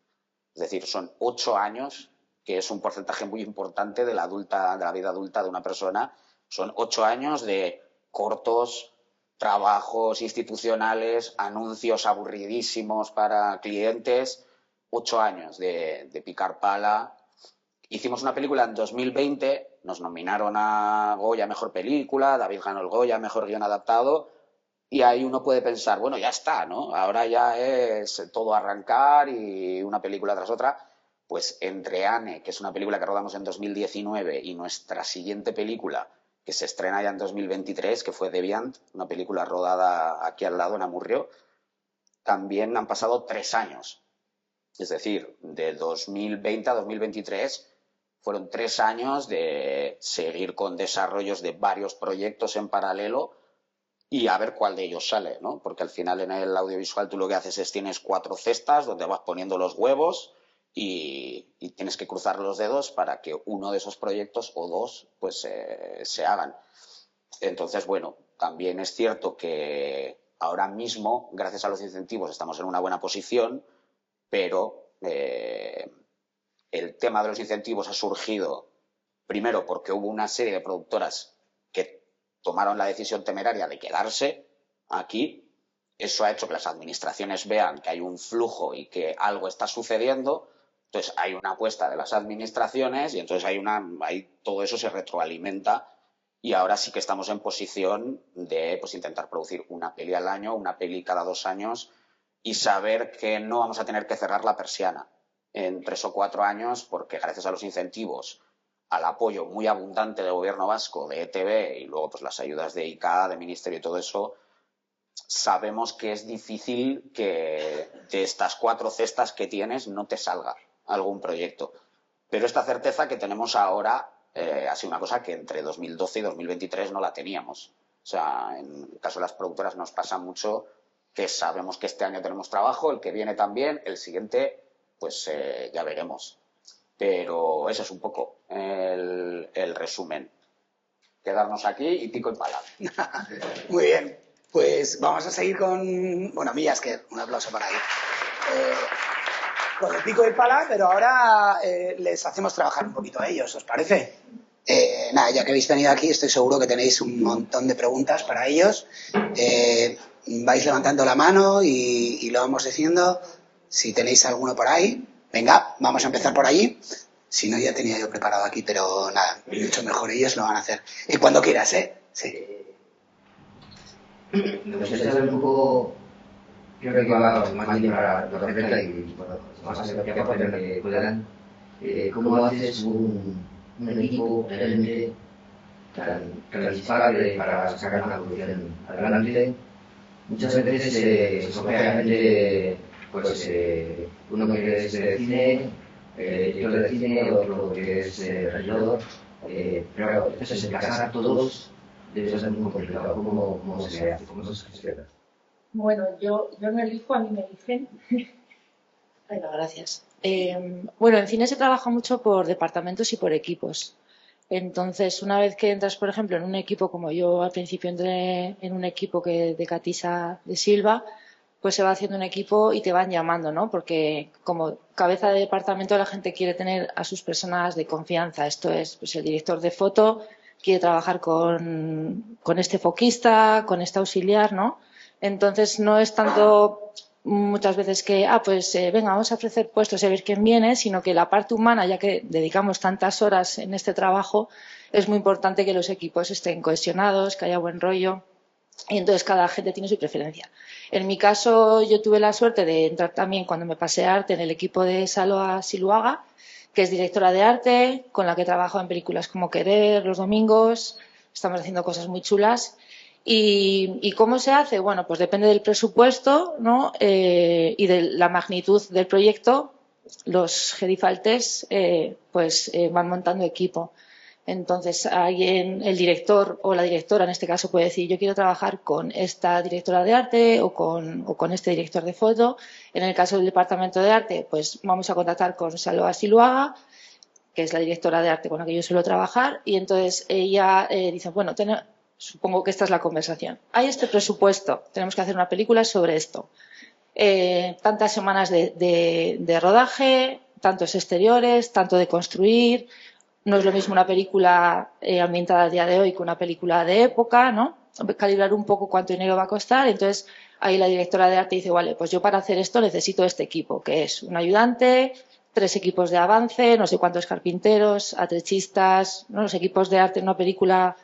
Es decir, son 8 años, que es un porcentaje muy importante de la vida adulta de una persona. Son 8 años de cortos, trabajos institucionales, anuncios aburridísimos para clientes, 8 años de picar pala. Hicimos una película en 2020, nos nominaron a Goya Mejor Película, David ganó el Goya Mejor Guión Adaptado, y ahí uno puede pensar, bueno, ya está, ¿no? Ahora ya es todo arrancar y una película tras otra. Pues entre Anne, que es una película que rodamos en 2019, y nuestra siguiente película, que se estrena ya en 2023, que fue Deviant, una película rodada aquí al lado, en Amurrio, también han pasado 3 años. Es decir, de 2020 a 2023 fueron 3 años de seguir con desarrollos de varios proyectos en paralelo y a ver cuál de ellos sale, ¿no? Porque al final en el audiovisual tú lo que haces es tienes 4 cestas donde vas poniendo los huevos y tienes que cruzar los dedos para que uno de esos proyectos o 2 pues se hagan. Entonces, bueno, también es cierto que ahora mismo, gracias a los incentivos, estamos en una buena posición, pero el tema de los incentivos ha surgido primero porque hubo una serie de productoras que tomaron la decisión temeraria de quedarse aquí. Eso ha hecho que las administraciones vean que hay un flujo y que algo está sucediendo. Entonces hay una apuesta de las administraciones y entonces todo eso se retroalimenta y ahora sí que estamos en posición de pues, intentar producir una peli al año, una peli cada 2 años y saber que no vamos a tener que cerrar la persiana en 3 o 4 años porque gracias a los incentivos, al apoyo muy abundante del gobierno vasco, de ETV y luego pues las ayudas de ICA, de Ministerio y todo eso, sabemos que es difícil que de estas 4 cestas que tienes no te salga algún proyecto. Pero esta certeza que tenemos ahora ha sido una cosa que entre 2012 y 2023 no la teníamos. O sea, en el caso de las productoras nos pasa mucho que sabemos que este año tenemos trabajo, el que viene también, el siguiente pues ya veremos. Pero eso es un poco el resumen. Quedarnos aquí y pico y pala. Muy bien, pues vamos a seguir con... Bueno, Millasker, un aplauso para él. Con el pico y pala, pero ahora les hacemos trabajar un poquito a ellos, ¿os parece? Nada, ya que habéis venido aquí, estoy seguro que tenéis un montón de preguntas para ellos. Vais levantando la mano y lo vamos diciendo. Si tenéis alguno por ahí, venga, vamos a empezar por allí. Si no, ya tenía yo preparado aquí, pero nada, mucho mejor ellos lo van a hacer. Y cuando quieras, ¿eh? Sí. Me gustaría saber un poco, creo que va más bien para la carrera y bueno, más acerca que aporten que puedan, cómo haces un equipo realmente tan dispare para sacar una producción adelante. Muchas veces se escoge a gente, pues uno que es de cine, director de cine, otro que es regidor, pero entonces casar todos debe ser muy complicado. ¿Cómo se hace? ¿Cómo se gestiona? Bueno, yo no elijo, a mí me eligen. Bueno, gracias. Bueno, en cine se trabaja mucho por departamentos y por equipos. Entonces, una vez que entras, por ejemplo, en un equipo, como yo al principio entré en un equipo de Catisa de Silva, pues se va haciendo un equipo y te van llamando, ¿no? Porque como cabeza de departamento la gente quiere tener a sus personas de confianza. Esto es, pues el director de foto quiere trabajar con este foquista, con este auxiliar, ¿no? Entonces no es tanto muchas veces que, venga, vamos a ofrecer puestos y a ver quién viene, sino que la parte humana, ya que dedicamos tantas horas en este trabajo, es muy importante que los equipos estén cohesionados, que haya buen rollo, y entonces cada gente tiene su preferencia. En mi caso, yo tuve la suerte de entrar también, cuando me pasé a arte, en el equipo de Saloa Siluaga, que es directora de arte, con la que trabajo en películas como Querer, Los Domingos. Estamos haciendo cosas muy chulas. ¿Y cómo se hace? Bueno, pues depende del presupuesto, ¿no? Y de la magnitud del proyecto. Los gerifaltes van montando equipo. Entonces, el director o la directora, en este caso, puede decir: yo quiero trabajar con esta directora de arte o con este director de foto. En el caso del departamento de arte, pues vamos a contactar con Saloa Siluaga, que es la directora de arte con la que yo suelo trabajar, y entonces ella dice: bueno, supongo que esta es la conversación. Hay este presupuesto, tenemos que hacer una película sobre esto. Tantas semanas de rodaje, tantos exteriores, tanto de construir. No es lo mismo una película ambientada al día de hoy que una película de época, ¿no? Calibrar un poco cuánto dinero va a costar. Entonces, ahí la directora de arte dice: vale, pues yo para hacer esto necesito este equipo, que es un ayudante, 3 equipos de avance, no sé cuántos carpinteros, atrechistas, ¿no? Los equipos de arte en una película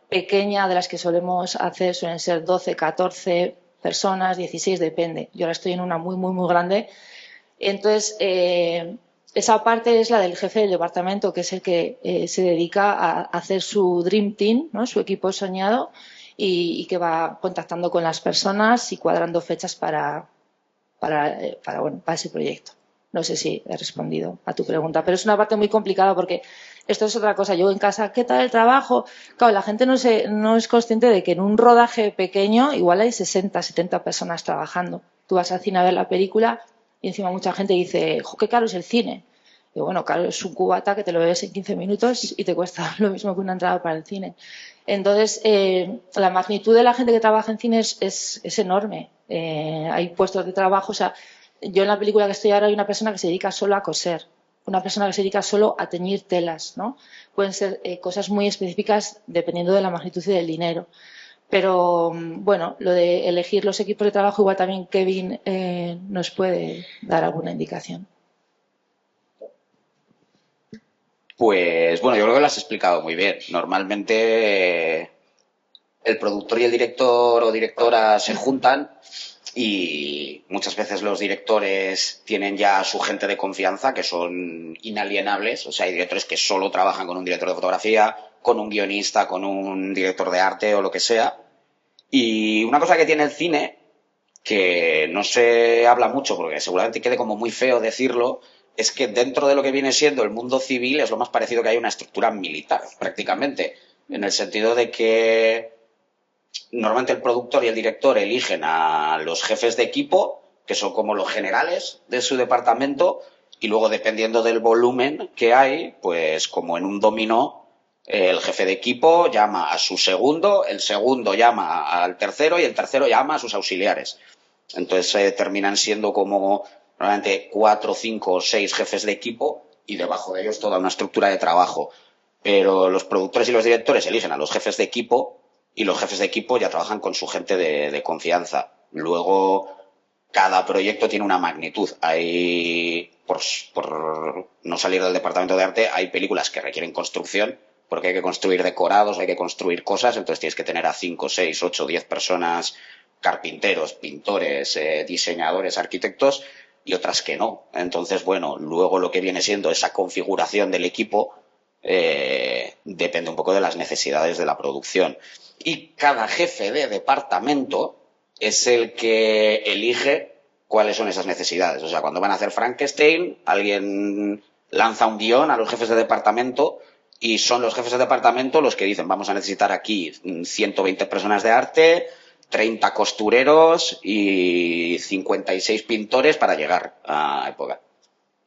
pequeña de las que solemos hacer suelen ser 12, 14 personas, 16, depende. Yo ahora estoy en una muy, muy, muy grande. Entonces, esa parte es la del jefe del departamento, que es el que se dedica a hacer su Dream Team, ¿no? Su equipo soñado, y que va contactando con las personas y cuadrando fechas para ese proyecto. No sé si he respondido a tu pregunta, pero es una parte muy complicada porque esto es otra cosa. Yo en casa, ¿qué tal el trabajo? Claro, la gente no es consciente de que en un rodaje pequeño igual hay 60, 70 personas trabajando. Tú vas al cine a ver la película y encima mucha gente dice: ¡jo, qué caro es el cine! Y bueno, claro, es un cubata que te lo bebes en 15 minutos y te cuesta lo mismo que una entrada para el cine. Entonces, la magnitud de la gente que trabaja en cine es enorme. Hay puestos de trabajo, o sea, yo en la película que estoy ahora hay una persona que se dedica solo a coser, una persona que se dedica solo a teñir telas, ¿no? Pueden ser cosas muy específicas dependiendo de la magnitud y del dinero. Pero bueno, lo de elegir los equipos de trabajo, igual también Kevin nos puede dar alguna indicación. Pues bueno, yo creo que lo has explicado muy bien. Normalmente el productor y el director o directora se juntan y muchas veces los directores tienen ya su gente de confianza que son inalienables. O sea, hay directores que solo trabajan con un director de fotografía, con un guionista, con un director de arte o lo que sea. Y una cosa que tiene el cine, que no se habla mucho porque seguramente quede como muy feo decirlo, es que dentro de lo que viene siendo el mundo civil es lo más parecido que hay a una estructura militar, prácticamente, en el sentido de que normalmente el productor y el director eligen a los jefes de equipo, que son como los generales de su departamento, y luego dependiendo del volumen que hay, pues como en un dominó, el jefe de equipo llama a su segundo, el segundo llama al tercero y el tercero llama a sus auxiliares. Entonces terminan siendo como normalmente 4, 5 o 6 jefes de equipo y debajo de ellos toda una estructura de trabajo. Pero los productores y los directores eligen a los jefes de equipo y los jefes de equipo ya trabajan con su gente de confianza. Luego, cada proyecto tiene una magnitud. Hay, por no salir del departamento de arte, hay películas que requieren construcción porque hay que construir decorados, hay que construir cosas, entonces tienes que tener a 5, 6, 8, 10 personas, carpinteros, pintores, diseñadores, arquitectos, y otras que no. Entonces, bueno, luego lo que viene siendo esa configuración del equipo depende un poco de las necesidades de la producción. Y cada jefe de departamento es el que elige cuáles son esas necesidades. O sea, cuando van a hacer Frankenstein, alguien lanza un guión a los jefes de departamento y son los jefes de departamento los que dicen: vamos a necesitar aquí 120 personas de arte, 30 costureros y 56 pintores para llegar a época.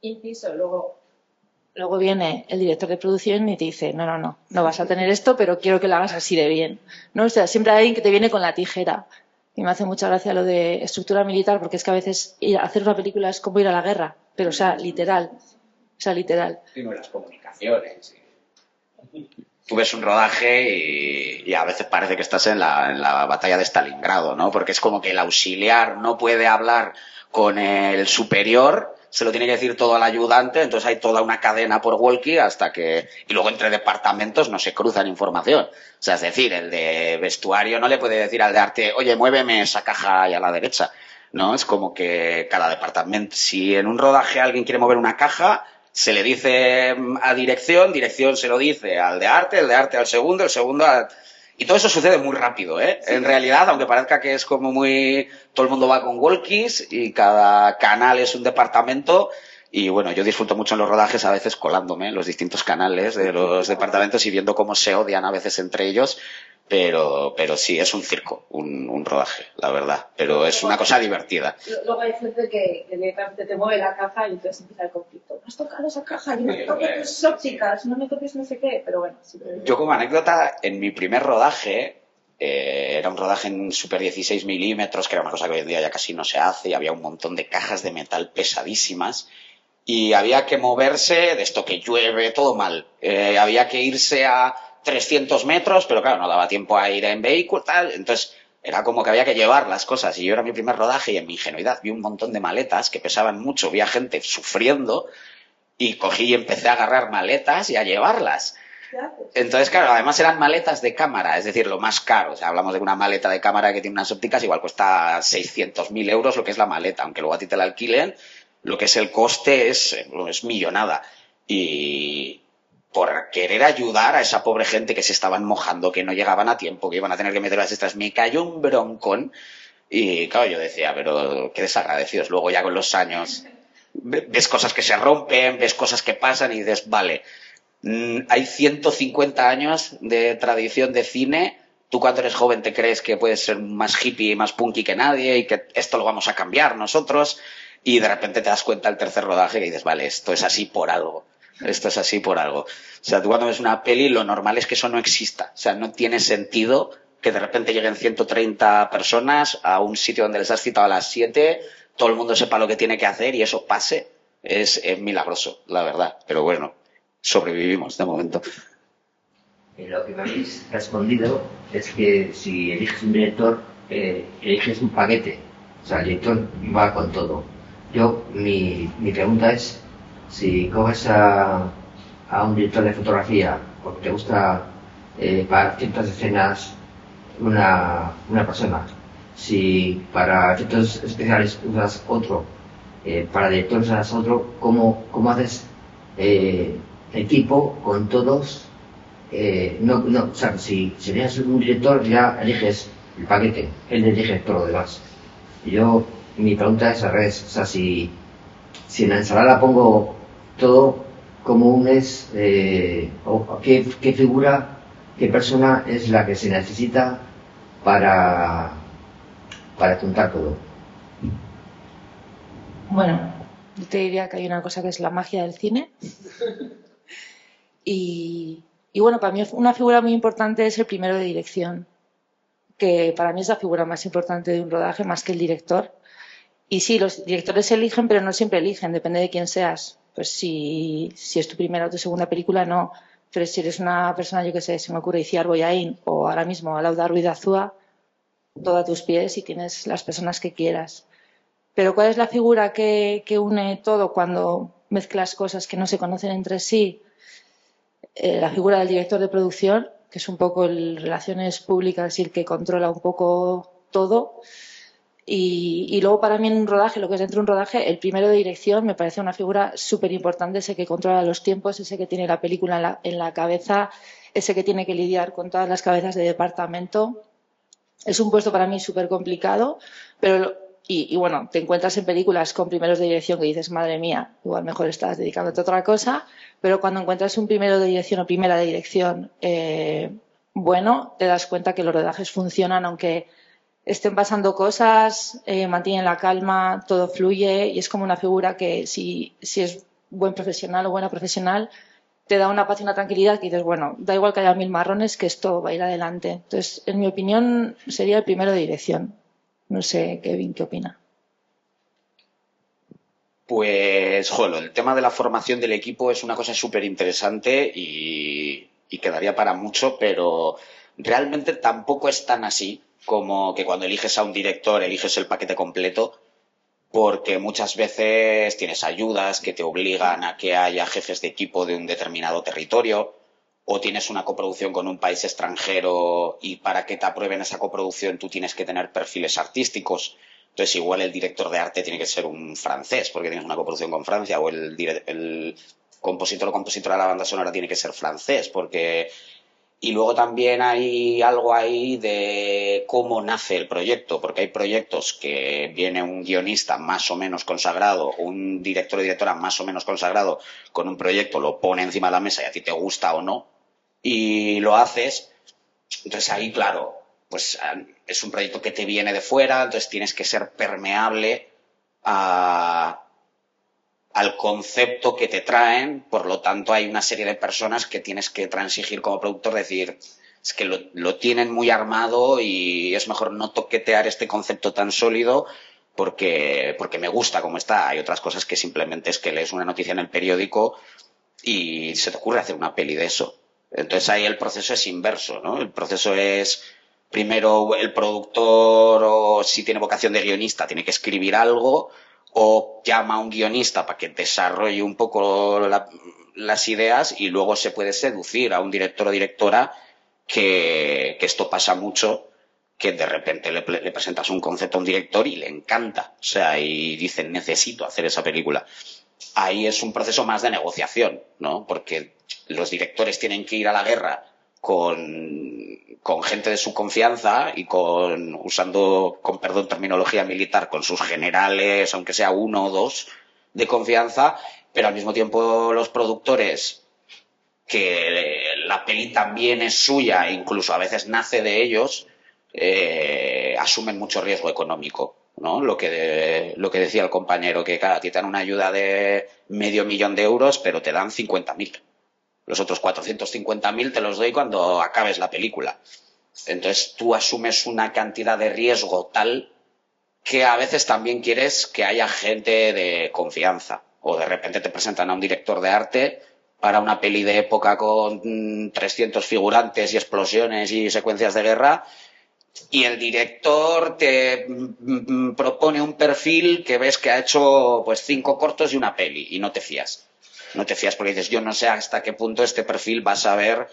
Inciso, luego viene el director de producción y te dice: no vas a tener esto, pero quiero que lo hagas así de bien, ¿no? O sea, siempre hay alguien que te viene con la tijera. Y me hace mucha gracia lo de estructura militar, porque es que a veces hacer una película es como ir a la guerra, pero o sea, literal. Y no las comunicaciones. tú ves un rodaje y a veces parece que estás en la batalla de Stalingrado, ¿no? Porque es como que el auxiliar no puede hablar con el superior, se lo tiene que decir todo al ayudante, entonces hay toda una cadena por walkie hasta que... Y luego entre departamentos no se cruzan información. O sea, es decir, el de vestuario no le puede decir al de arte, oye, muéveme esa caja ahí a la derecha. No, es como que cada departamento... Si en un rodaje alguien quiere mover una caja, se le dice a dirección, dirección se lo dice al de arte, el de arte al segundo, el segundo al... Y todo eso sucede muy rápido, ¿eh? Sí. En realidad, aunque parezca que es como muy... Todo el mundo va con walkies y cada canal es un departamento. Y bueno, yo disfruto mucho en los rodajes, a veces colándome en los distintos canales de los departamentos y viendo cómo se odian a veces entre ellos. Pero sí, es un circo, un rodaje, la verdad. Pero es una cosa divertida. Luego hay gente que directamente te mueve la caja y entonces empieza el conflicto. No has tocado esa caja, y no me toques tus ópticas, no me toques no sé qué. Pero bueno, sí. Yo como anécdota, en mi primer rodaje, era un rodaje en Super 16 milímetros, que era una cosa que hoy en día ya casi no se hace, y había un montón de cajas de metal pesadísimas. Y había que moverse de esto que llueve, todo mal. Había que irse a 300 metros, pero claro, no daba tiempo a ir en vehículo, tal. Entonces, era como que había que llevar las cosas. Y yo era mi primer rodaje y en mi ingenuidad vi un montón de maletas que pesaban mucho, vi a gente sufriendo y cogí y empecé a agarrar maletas y a llevarlas. Entonces, claro, además eran maletas de cámara, es decir, lo más caro. O sea, hablamos de una maleta de cámara que tiene unas ópticas, igual cuesta 600.000 euros lo que es la maleta, aunque luego a ti te la alquilen, lo que es el coste es millonada. Y por querer ayudar a esa pobre gente que se estaban mojando, que no llegaban a tiempo, que iban a tener que meter las extras, me cayó un broncón. Y claro, yo decía, pero qué desagradecidos. Luego ya con los años ves cosas que se rompen, ves cosas que pasan y dices, vale, hay 150 años de tradición de cine. Tú cuando eres joven te crees que puedes ser más hippie y más punky que nadie y que esto lo vamos a cambiar nosotros. Y de repente te das cuenta el tercer rodaje que dices, vale, esto es así por algo. Esto es así por algo. O sea, tú cuando ves una peli, lo normal es que eso no exista. O sea, no tiene sentido que de repente lleguen 130 personas a un sitio donde les has citado a las 7, todo el mundo sepa lo que tiene que hacer y eso pase. Es milagroso, la verdad. Pero bueno, sobrevivimos de momento. Lo que me habéis respondido es que si eliges un director, eliges un paquete. O sea, el director va con todo. Mi pregunta es, si coges a un director de fotografía porque te gusta para ciertas escenas una persona, si para efectos especiales usas otro, para directores usas otro, ¿cómo haces equipo con todos? O sea, si eliges un director ya eliges el paquete, él elige todo lo demás. Mi pregunta es al revés, o sea, si en la ensalada pongo todo, ¿cómo unes, o qué figura, qué persona es la que se necesita para juntar todo? Bueno, yo te diría que hay una cosa que es la magia del cine. Y bueno, para mí una figura muy importante es el primero de dirección, que para mí es la figura más importante de un rodaje, más que el director. Y sí, los directores eligen, pero no siempre eligen, depende de quién seas. Pues si es tu primera o tu segunda película, no. Pero si eres una persona, yo qué sé, se me ocurre Itziar Bollaín o ahora mismo Alauda Ruiz de Azúa, todo a tus pies y tienes las personas que quieras. Pero ¿cuál es la figura que une todo cuando mezclas cosas que no se conocen entre sí? La figura del director de producción, que es un poco el relaciones públicas y el que controla un poco todo. Y luego para mí en un rodaje, lo que es dentro de un rodaje, el primero de dirección me parece una figura súper importante, ese que controla los tiempos, ese que tiene la película en la cabeza, ese que tiene que lidiar con todas las cabezas de departamento. Es un puesto para mí súper complicado, pero y bueno, te encuentras en películas con primeros de dirección que dices, madre mía, igual mejor estás dedicándote a otra cosa, pero cuando encuentras un primero de dirección o primera de dirección bueno, te das cuenta que los rodajes funcionan, aunque estén pasando cosas, mantienen la calma, todo fluye y es como una figura que si es buen profesional o buena profesional, te da una paz y una tranquilidad que dices, bueno, da igual que haya 1000 marrones, que esto va a ir adelante. Entonces, en mi opinión, sería el primero de dirección. No sé, Kevin, ¿qué opina? Pues, el tema de la formación del equipo es una cosa súper interesante y y quedaría para mucho, pero realmente tampoco es tan así como que cuando eliges a un director eliges el paquete completo, porque muchas veces tienes ayudas que te obligan a que haya jefes de equipo de un determinado territorio, o tienes una coproducción con un país extranjero y para que te aprueben esa coproducción tú tienes que tener perfiles artísticos. Entonces igual el director de arte tiene que ser un francés porque tienes una coproducción con Francia, o el compositor o compositora de la banda sonora tiene que ser francés porque... Y luego también hay algo ahí de cómo nace el proyecto, porque hay proyectos que viene un guionista más o menos consagrado, un director o directora más o menos consagrado con un proyecto, lo pone encima de la mesa y a ti te gusta o no, y lo haces. Entonces ahí, claro, pues es un proyecto que te viene de fuera, entonces tienes que ser permeable al concepto que te traen, por lo tanto hay una serie de personas que tienes que transigir como productor, decir, es que lo tienen muy armado y es mejor no toquetear este concepto tan sólido porque me gusta como está. Hay otras cosas que simplemente es que lees una noticia en el periódico y se te ocurre hacer una peli de eso. Entonces ahí el proceso es inverso, ¿no? El proceso es, primero el productor, o si tiene vocación de guionista, tiene que escribir algo, o llama a un guionista para que desarrolle un poco las ideas, y luego se puede seducir a un director o directora que esto pasa mucho, que de repente le presentas un concepto a un director y le encanta, o sea, y dicen necesito hacer esa película. Ahí es un proceso más de negociación, ¿no? Porque los directores tienen que ir a la guerra con gente de su confianza y usando, con perdón, terminología militar, con sus generales, aunque sea uno o dos de confianza, pero al mismo tiempo los productores, que la peli también es suya, incluso a veces nace de ellos, asumen mucho riesgo económico, ¿no? Lo que decía el compañero, que claro, a ti te dan una ayuda de $500.000, pero te dan 50.000. Los otros 450.000 te los doy cuando acabes la película. Entonces tú asumes una cantidad de riesgo tal que a veces también quieres que haya gente de confianza. O de repente te presentan a un director de arte para una peli de época con 300 figurantes y explosiones y secuencias de guerra, y el director te propone un perfil que ves que ha hecho pues 5 cortos y una peli, y no te fías. No te fías porque dices, yo no sé hasta qué punto este perfil va a saber,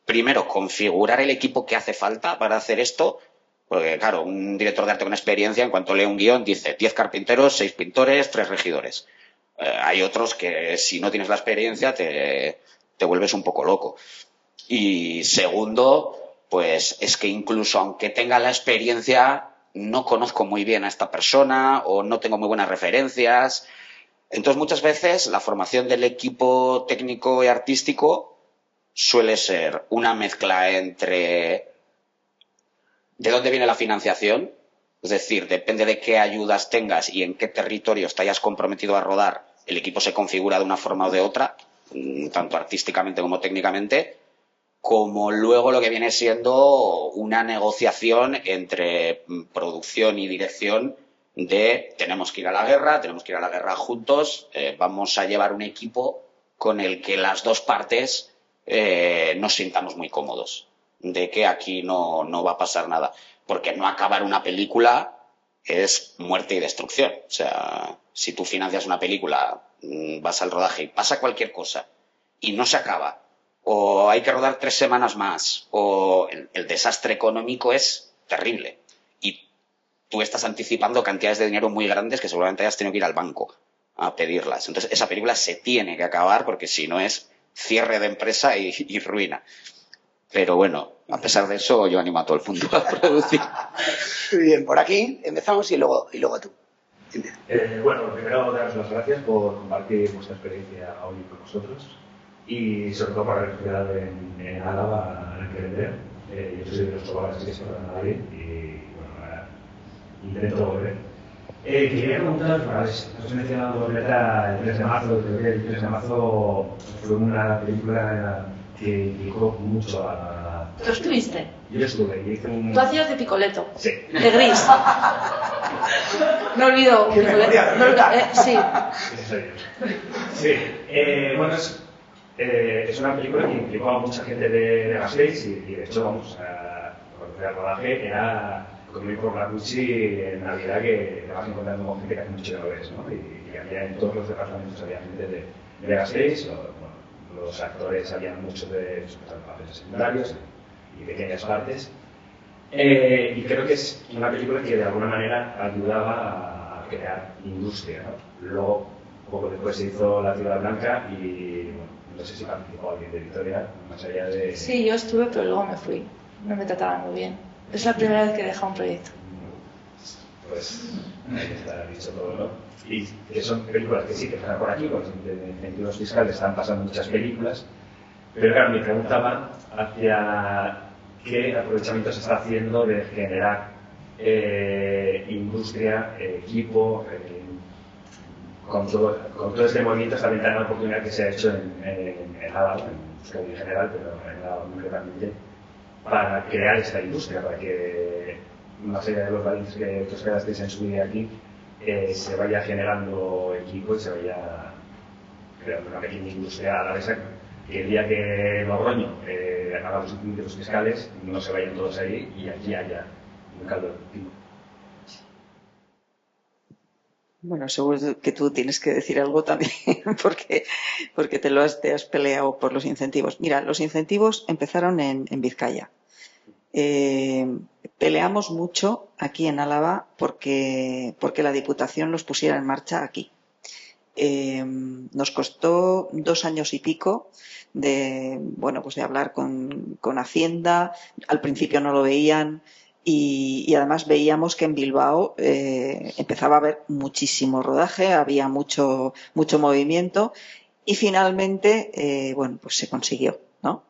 primero, configurar el equipo que hace falta para hacer esto, porque claro, un director de arte con experiencia, en cuanto lee un guión, dice 10 carpinteros, 6 pintores, 3 regidores. Hay otros que si no tienes la experiencia te vuelves un poco loco. Y segundo, pues es que incluso aunque tenga la experiencia, no conozco muy bien a esta persona o no tengo muy buenas referencias. Entonces, muchas veces la formación del equipo técnico y artístico suele ser una mezcla entre de dónde viene la financiación, es decir, depende de qué ayudas tengas y en qué territorios te hayas comprometido a rodar, el equipo se configura de una forma o de otra, tanto artísticamente como técnicamente, como luego lo que viene siendo una negociación entre producción y dirección de tenemos que ir a la guerra juntos, vamos a llevar un equipo con el que las dos partes nos sintamos muy cómodos, de que aquí no va a pasar nada, porque no acabar una película es muerte y destrucción. O sea, si tú financias una película, vas al rodaje y pasa cualquier cosa y no se acaba, o hay que rodar 3 semanas más, o el desastre económico es terrible. Tú estás anticipando cantidades de dinero muy grandes que seguramente hayas tenido que ir al banco a pedirlas. Entonces, esa película se tiene que acabar porque si no es cierre de empresa y ruina. Pero bueno, a pesar de eso, yo animo a todo el mundo a producir. Muy bien, por aquí empezamos y luego tú. Bueno, primero daros las gracias por compartir vuestra experiencia hoy con nosotros y sobre todo por haber quedado en Álava a emprender. Yo soy de los chavales que se van a Madrid y intento volver. Quería preguntaros, os he mencionado el 3 de marzo, creo que el 3 de marzo fue una película que indicó mucho a... ¿Tú estuviste? Yo estuve y hice un... Tú hacías de Picoleto. Sí. De Gris. No olvido Picoleto. Sí. Sí. Bueno, Es una película que implicó a mucha gente de Gasteiz y de hecho, vamos, cuando fue al rodaje era como ir por la Gucci en Navidad que te vas encontrando con gente que hace mucho que no ves, ¿no? Y había en todos los departamentos había gente de Gasteiz, los actores habían muchos de papeles secundarios y pequeñas partes. Y creo que es una película que de alguna manera ayudaba a crear industria, ¿no? Luego, poco después se hizo La Ciudad Blanca y bueno, no sé si participó alguien de Victoria, más allá de... Sí, yo estuve, pero luego me fui. No me trataban muy bien. Es la primera vez que he dejado un proyecto. Pues ahí está dicho todo, ¿no? Y que son películas que sí que están por aquí, con los incentivos fiscales están pasando muchas películas, pero claro, mi pregunta va hacia qué aprovechamiento se está haciendo de generar industria, equipo, con todo este movimiento, esta ventana de oportunidad que se ha hecho en Álava, en Euskadi en general, pero en Álava concretamente, para crear esta industria, para que, más allá de los valientes que os quedasteis en su día aquí, se vaya generando equipo y se vaya creando una pequeña industria alavesa, que el día que Logroño haga los incentivos fiscales, no se vayan todos ahí y aquí haya un caldo de cultivo. Bueno, seguro que tú tienes que decir algo también, porque te has peleado por los incentivos. Mira, los incentivos empezaron en Vizcaya. Peleamos mucho aquí en Álava porque la Diputación los pusiera en marcha aquí. Nos costó 2 años y pico de hablar con Hacienda. Al principio no lo veían. Y además veíamos que en Bilbao empezaba a haber muchísimo rodaje, había mucho movimiento y finalmente, pues se consiguió, ¿no?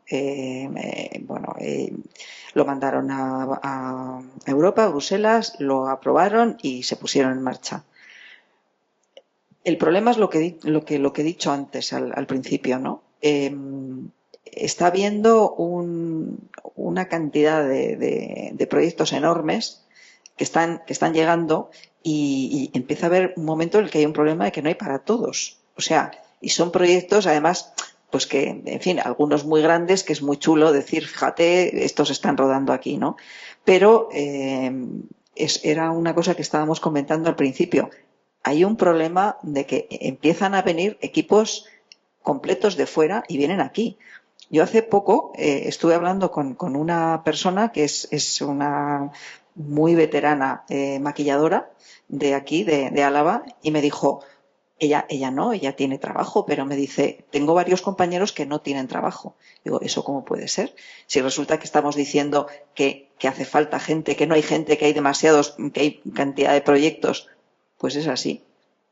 Lo mandaron a Europa, a Bruselas, lo aprobaron y se pusieron en marcha. El problema es lo que he dicho antes al principio, ¿no? Está habiendo una cantidad de proyectos enormes que están llegando y empieza a haber un momento en el que hay un problema de que no hay para todos. O sea, y son proyectos además, pues que, en fin, algunos muy grandes, que es muy chulo decir, fíjate, estos están rodando aquí, ¿no? Pero era una cosa que estábamos comentando al principio. Hay un problema de que empiezan a venir equipos completos de fuera y vienen aquí. Yo hace poco estuve hablando con una persona que es una muy veterana maquilladora de aquí, de Álava, y me dijo, ella tiene trabajo, pero me dice, tengo varios compañeros que no tienen trabajo. Digo, ¿eso cómo puede ser? Si resulta que estamos diciendo que hace falta gente, que no hay gente, que hay demasiados, que hay cantidad de proyectos, pues es así.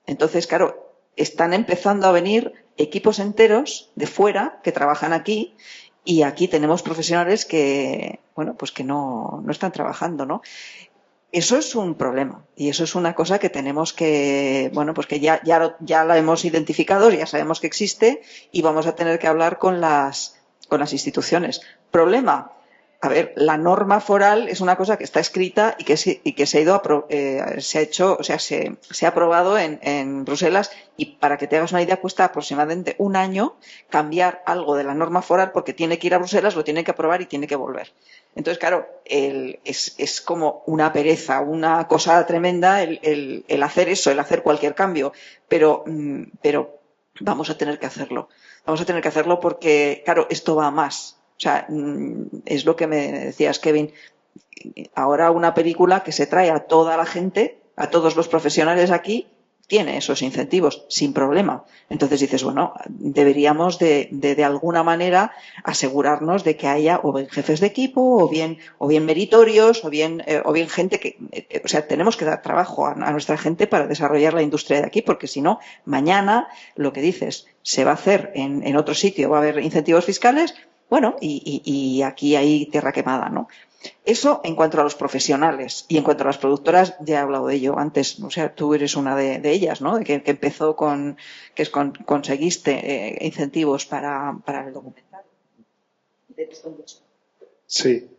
Entonces, claro, están empezando a venir equipos enteros de fuera que trabajan aquí y aquí tenemos profesionales que, pues que no están trabajando, ¿no? Eso es un problema y eso es una cosa que tenemos que, pues que ya la hemos identificado, ya sabemos que existe y vamos a tener que hablar con las instituciones. Problema. A ver, la norma foral es una cosa que está escrita y que se ha aprobado en Bruselas y para que te hagas una idea cuesta aproximadamente 1 año cambiar algo de la norma foral porque tiene que ir a Bruselas, lo tiene que aprobar y tiene que volver. Entonces, claro, es como una pereza, una cosa tremenda el hacer eso, el hacer cualquier cambio, pero vamos a tener que hacerlo. Vamos a tener que hacerlo porque, claro, esto va a más. O sea, es lo que me decías, Kevin. Ahora una película que se trae a toda la gente, a todos los profesionales aquí, tiene esos incentivos sin problema. Entonces dices, bueno, deberíamos de alguna manera asegurarnos de que haya o bien jefes de equipo o bien meritorios o bien gente que, o sea, tenemos que dar trabajo a nuestra gente para desarrollar la industria de aquí, porque si no, mañana lo que dices se va a hacer en otro sitio, va a haber incentivos fiscales. Bueno, y aquí hay tierra quemada, ¿no? Eso en cuanto a los profesionales. Y en cuanto a las productoras, ya he hablado de ello antes. O sea, tú eres una de ellas, ¿no? Que empezó conseguiste incentivos para el documental. Sí.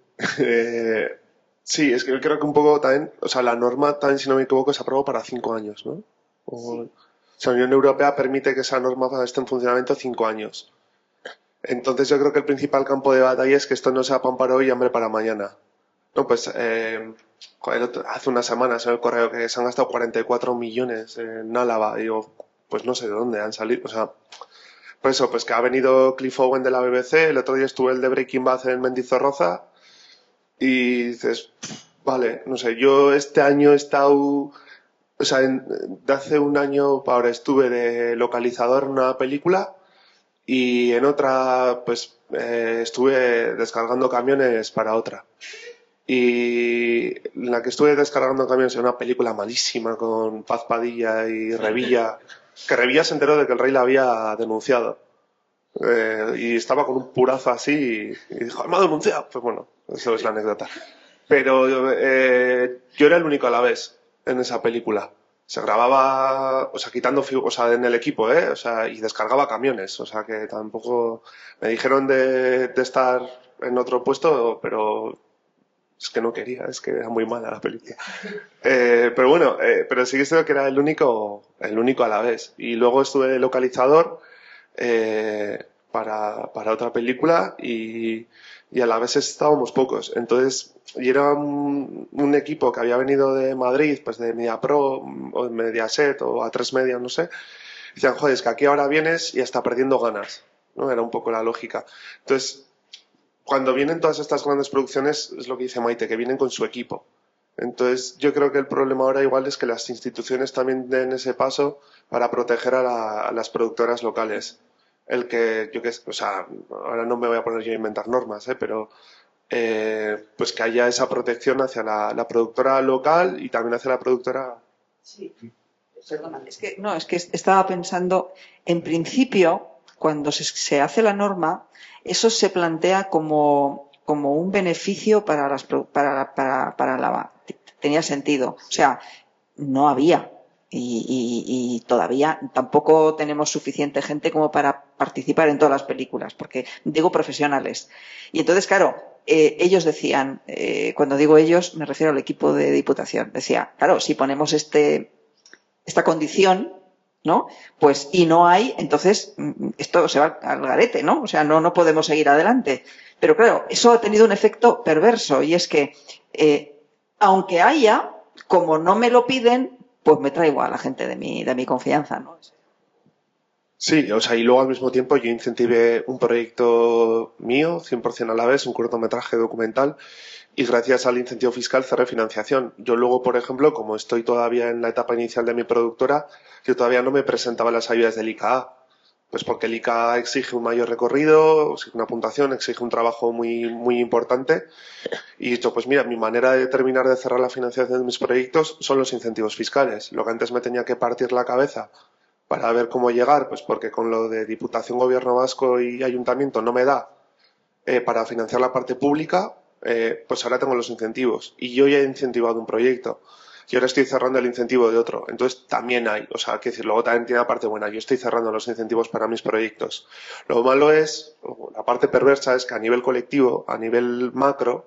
Sí, es que creo que un poco también, o sea, la norma también, si no me equivoco, se aprobó para 5 años, ¿no? O sea, la Unión Europea permite que esa norma esté en funcionamiento 5 años. Entonces yo creo que el principal campo de batalla es que esto no sea pan para hoy y hambre para mañana. No, pues hace unas semanas en el correo que se han gastado 44 millones en Álava. Digo, pues no sé de dónde han salido. O sea, por eso, pues que ha venido Cliff Owen de la BBC, el otro día estuve el de Breaking Bad en Mendizorroza y dices, vale, no sé, yo este año he estado, o sea, de hace un año para ahora estuve de localizador en una película y en otra, pues estuve descargando camiones para otra. Y la que estuve descargando camiones era una película malísima con Paz Padilla y Revilla, que Revilla se enteró de que el rey la había denunciado. Y estaba con un purazo así y dijo, me ha denunciado. Pues bueno, eso es la anécdota. Pero yo era el único a la vez en esa película. Se grababa, o sea, quitando, o sea, en el equipo, o sea, y descargaba camiones. O sea, que tampoco me dijeron de estar en otro puesto, pero es que no quería, es que era muy mala la película. Pero bueno, pero sí que sé que era el único a la vez. Y luego estuve de localizador para otra película y a la vez estábamos pocos. Entonces, y era un equipo que había venido de Madrid, pues de MediaPro o de Mediaset o A3 Media, no sé. Y decían, joder, es que aquí ahora vienes y está perdiendo ganas, ¿no? Era un poco la lógica. Entonces, cuando vienen todas estas grandes producciones, es lo que dice Maite, que vienen con su equipo. Entonces, yo creo que el problema ahora igual es que las instituciones también den ese paso para proteger a las productoras locales. O sea, ahora no me voy a poner yo a inventar normas, pero pues que haya esa protección hacia la productora local y también hacia la productora. Sí, perdona, es que estaba pensando, en principio, cuando se hace la norma, eso se plantea como un beneficio para la tenía sentido. O sea, no había y todavía tampoco tenemos suficiente gente como para participar en todas las películas, porque digo profesionales. Y entonces, claro, ellos decían, cuando digo ellos me refiero al equipo de Diputación, decía, claro, si ponemos esta condición, ¿no? Pues, y no hay, entonces esto se va al garete, ¿no? O sea, no podemos seguir adelante. Pero claro, eso ha tenido un efecto perverso y es que, aunque haya, como no me lo piden, pues me traigo a la gente de mi confianza, ¿no? Sí, o sea, y luego al mismo tiempo yo incentivé un proyecto mío, 100% a la vez, un cortometraje documental, y gracias al incentivo fiscal cerré financiación. Yo luego, por ejemplo, como estoy todavía en la etapa inicial de mi productora, yo todavía no me presentaba las ayudas del ICA. Pues porque el ICA exige un mayor recorrido, exige una puntuación, exige un trabajo muy, muy importante. Y he dicho, pues mira, mi manera de terminar de cerrar la financiación de mis proyectos son los incentivos fiscales. Lo que antes me tenía que partir la cabeza para ver cómo llegar, pues porque con lo de Diputación, Gobierno Vasco y Ayuntamiento no me da para financiar la parte pública, pues ahora tengo los incentivos. Y yo ya he incentivado un proyecto. Y ahora estoy cerrando el incentivo de otro. Entonces también hay, o sea, que decir, luego también tiene la parte buena. Yo estoy cerrando los incentivos para mis proyectos. Lo malo es, la parte perversa es que a nivel colectivo, a nivel macro,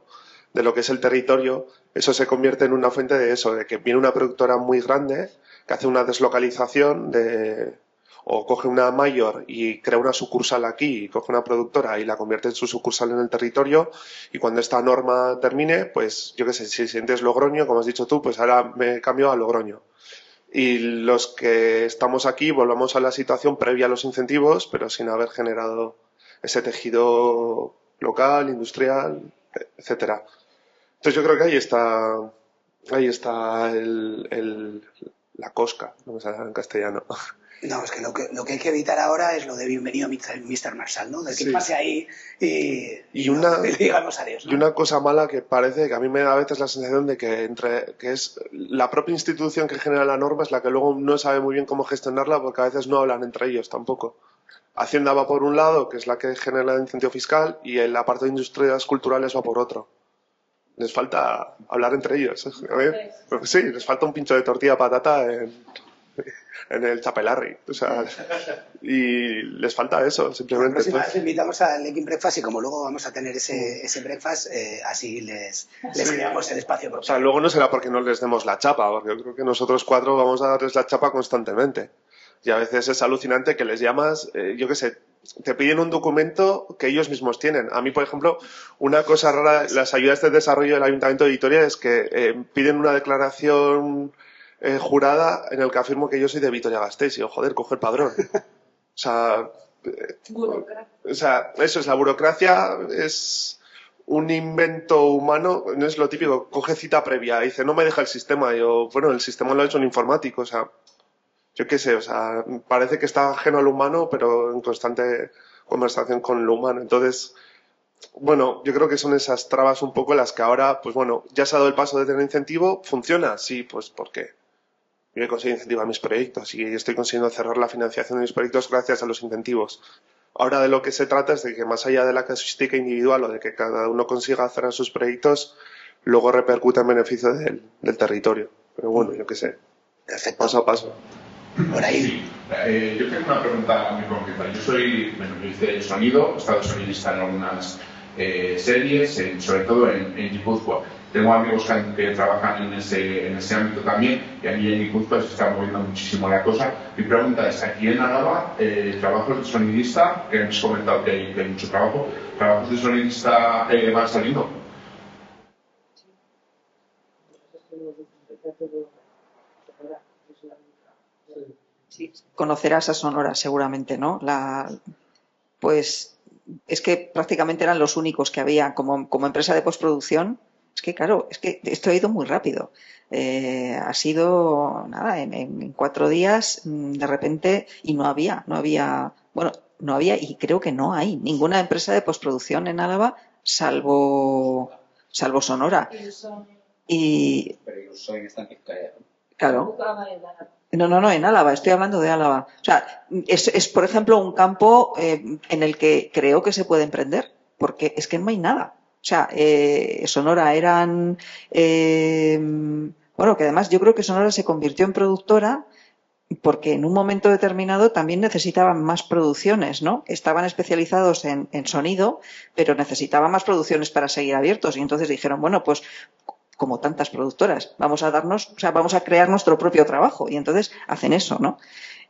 de lo que es el territorio, eso se convierte en una fuente de eso, de que viene una productora muy grande que hace una deslocalización o coge una mayor y crea una sucursal aquí y coge una productora y la convierte en su sucursal en el territorio y cuando esta norma termine, pues yo qué sé, si sientes Logroño, como has dicho tú, pues ahora me cambio a Logroño. Y los que estamos aquí volvamos a la situación previa a los incentivos, pero sin haber generado ese tejido local, industrial, etcétera. Entonces yo creo que ahí está la cosca, no me sale en castellano. No, es que lo que hay que evitar ahora es lo de bienvenido Mr. Marshall, ¿no? De que pase ahí y digamos adiós, ¿no? Y una cosa mala que parece que a mí me da a veces la sensación de que es la propia institución que genera la norma es la que luego no sabe muy bien cómo gestionarla porque a veces no hablan entre ellos tampoco. Hacienda va por un lado, que es la que genera el incentivo fiscal, y la parte de industrias culturales va por otro. Les falta hablar entre ellos. Sí, les falta un pincho de tortilla de patata en el Chapelarri, o sea, y les falta eso, simplemente. La próxima invitamos al Ekin Breakfast y como luego vamos a tener ese breakfast, así les creamos el espacio propio. O sea, luego no será porque no les demos la chapa, porque yo creo que nosotros cuatro vamos a darles la chapa constantemente. Y a veces es alucinante que les llamas, yo qué sé, te piden un documento que ellos mismos tienen. A mí, por ejemplo, una cosa rara, las ayudas de desarrollo del Ayuntamiento de Vitoria es que piden una declaración jurada en el que afirmo que yo soy de Vitoria-Gasteiz. Y yo, joder, coge el padrón. O sea, eso es, la burocracia es un invento humano, no es lo típico, coge cita previa, dice, no me deja el sistema. Yo, bueno, el sistema lo ha hecho un informático, o sea, yo qué sé, o sea, parece que está ajeno al humano, pero en constante conversación con lo humano. Entonces, bueno, yo creo que son esas trabas un poco las que ahora, pues bueno, ya se ha dado el paso de tener incentivo, ¿funciona? Sí, pues ¿por qué? Yo he conseguido incentivar mis proyectos y estoy consiguiendo cerrar la financiación de mis proyectos gracias a los incentivos. Ahora de lo que se trata es de que más allá de la casuística individual o de que cada uno consiga cerrar sus proyectos, luego repercuta en beneficio del territorio. Pero bueno, yo qué sé. Perfecto. Paso a paso. Por ahí. Sí. Yo tengo una pregunta muy concreta. Yo hice sonido, he estado sonidista en algunas series, sobre todo en Guipúzcoa. Tengo amigos que trabajan en ese ámbito también, y aquí en Guipúzcoa se está moviendo muchísimo la cosa. Mi pregunta es, aquí en Álava, trabajos de sonidista, que hemos comentado que hay mucho trabajo, ¿trabajos de sonidista van saliendo? Sí, conocerás a Sonora seguramente, ¿no? Pues es que prácticamente eran los únicos que había como empresa de postproducción. Es que claro, es que esto ha ido muy rápido. Ha sido, nada, en 4 días de repente, y no había, y creo que no hay ninguna empresa de postproducción en Álava salvo Sonora. Y claro. No, en Álava, estoy hablando de Álava. O sea, es por ejemplo, un campo en el que creo que se puede emprender, porque es que no hay nada. O sea, Sonora eran... bueno, que además yo creo que Sonora se convirtió en productora porque en un momento determinado también necesitaban más producciones, ¿no? Estaban especializados en sonido, pero necesitaban más producciones para seguir abiertos. Y entonces dijeron, bueno, pues como tantas productoras, vamos a crear nuestro propio trabajo. Y entonces hacen eso, ¿no?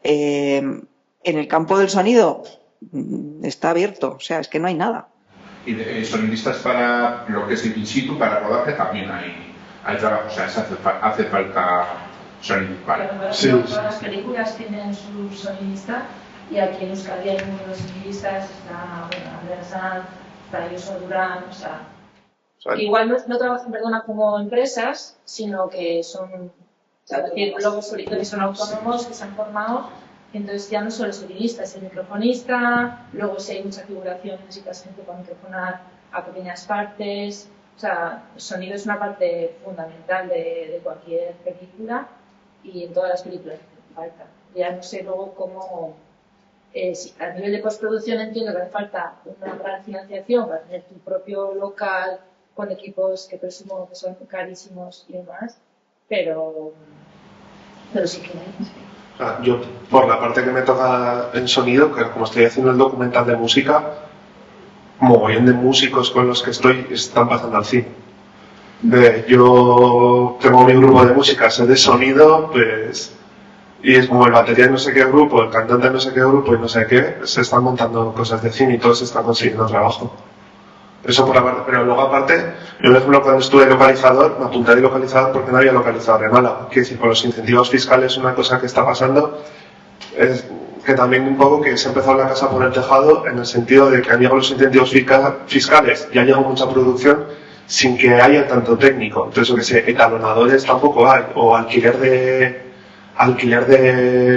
En el campo del sonido está abierto, o sea, es que no hay nada. Y de sonidistas para lo que es in situ, para rodaje también hay trabajo, o sea, hace falta sonido. Vale. Sí. Todas las películas tienen su sonidista y aquí en Euskadi hay unos sonidistas, está Andrea Sanz, está Josu Durán, o sea... Igual no trabajan, como empresas, sino que son, luego que son autónomos, que se han formado, entonces ya no solo sonidistas, el microfonista, luego si hay mucha figuración necesitas gente para microfonar a pequeñas partes, o sea, el sonido es una parte fundamental de cualquier película y en todas las películas hace falta. Ya no sé luego cómo, si a nivel de postproducción entiendo que hace falta una gran financiación para tener tu propio local con equipos que presumo que son carísimos y demás, pero sí que hay. Yo, por la parte que me toca en sonido, que como estoy haciendo el documental de música, mogollón de músicos con los que estoy están pasando al cine. Yo tengo mi grupo de música, sé de sonido, pues, y es como el batería de no sé qué grupo, el cantante de no sé qué grupo y no sé qué, se están montando cosas de cine y todos están consiguiendo trabajo. Eso por la parte, pero luego aparte, yo por ejemplo cuando estuve localizador, me apunté de localizador porque no había localizador en Álava. Quiero decir, con los incentivos fiscales una cosa que está pasando es que también un poco que se ha empezado la casa por el tejado en el sentido de que han llegado los incentivos fiscales y ha llegado mucha producción sin que haya tanto técnico. Entonces, yo que sé, etalonadores tampoco hay, o alquiler de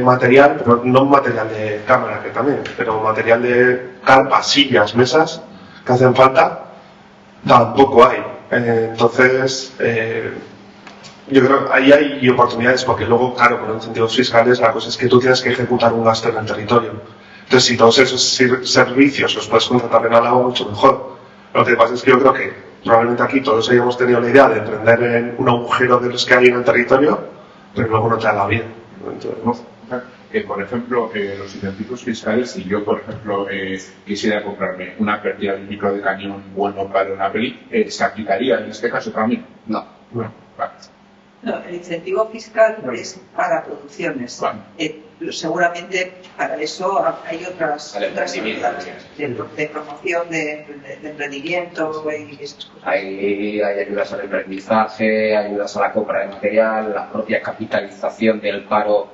material, pero no material de cámara que también, pero material de carpas, sillas, mesas que hacen falta, tampoco hay. Entonces, yo creo que ahí hay oportunidades, porque luego, claro, con los incentivos fiscales la cosa es que tú tienes que ejecutar un gasto en el territorio. Entonces, si todos esos servicios los puedes contratar en Álava, mucho mejor. Lo que pasa es que yo creo que probablemente aquí todos hayamos tenido la idea de emprender en un agujero de los que hay en el territorio, pero luego no te da la vida. Entonces, ¿no? Por ejemplo, los incentivos fiscales, si yo, por ejemplo, quisiera comprarme una pérdida de micro de cañón bueno para una peli, ¿se aplicaría en este caso también? No. Vale. No, el incentivo fiscal es para producciones. Vale. seguramente para eso hay otras ayudas de promoción de emprendimiento y esas cosas. Hay ayudas al emprendizaje, ayudas a la compra de material, la propia capitalización del paro.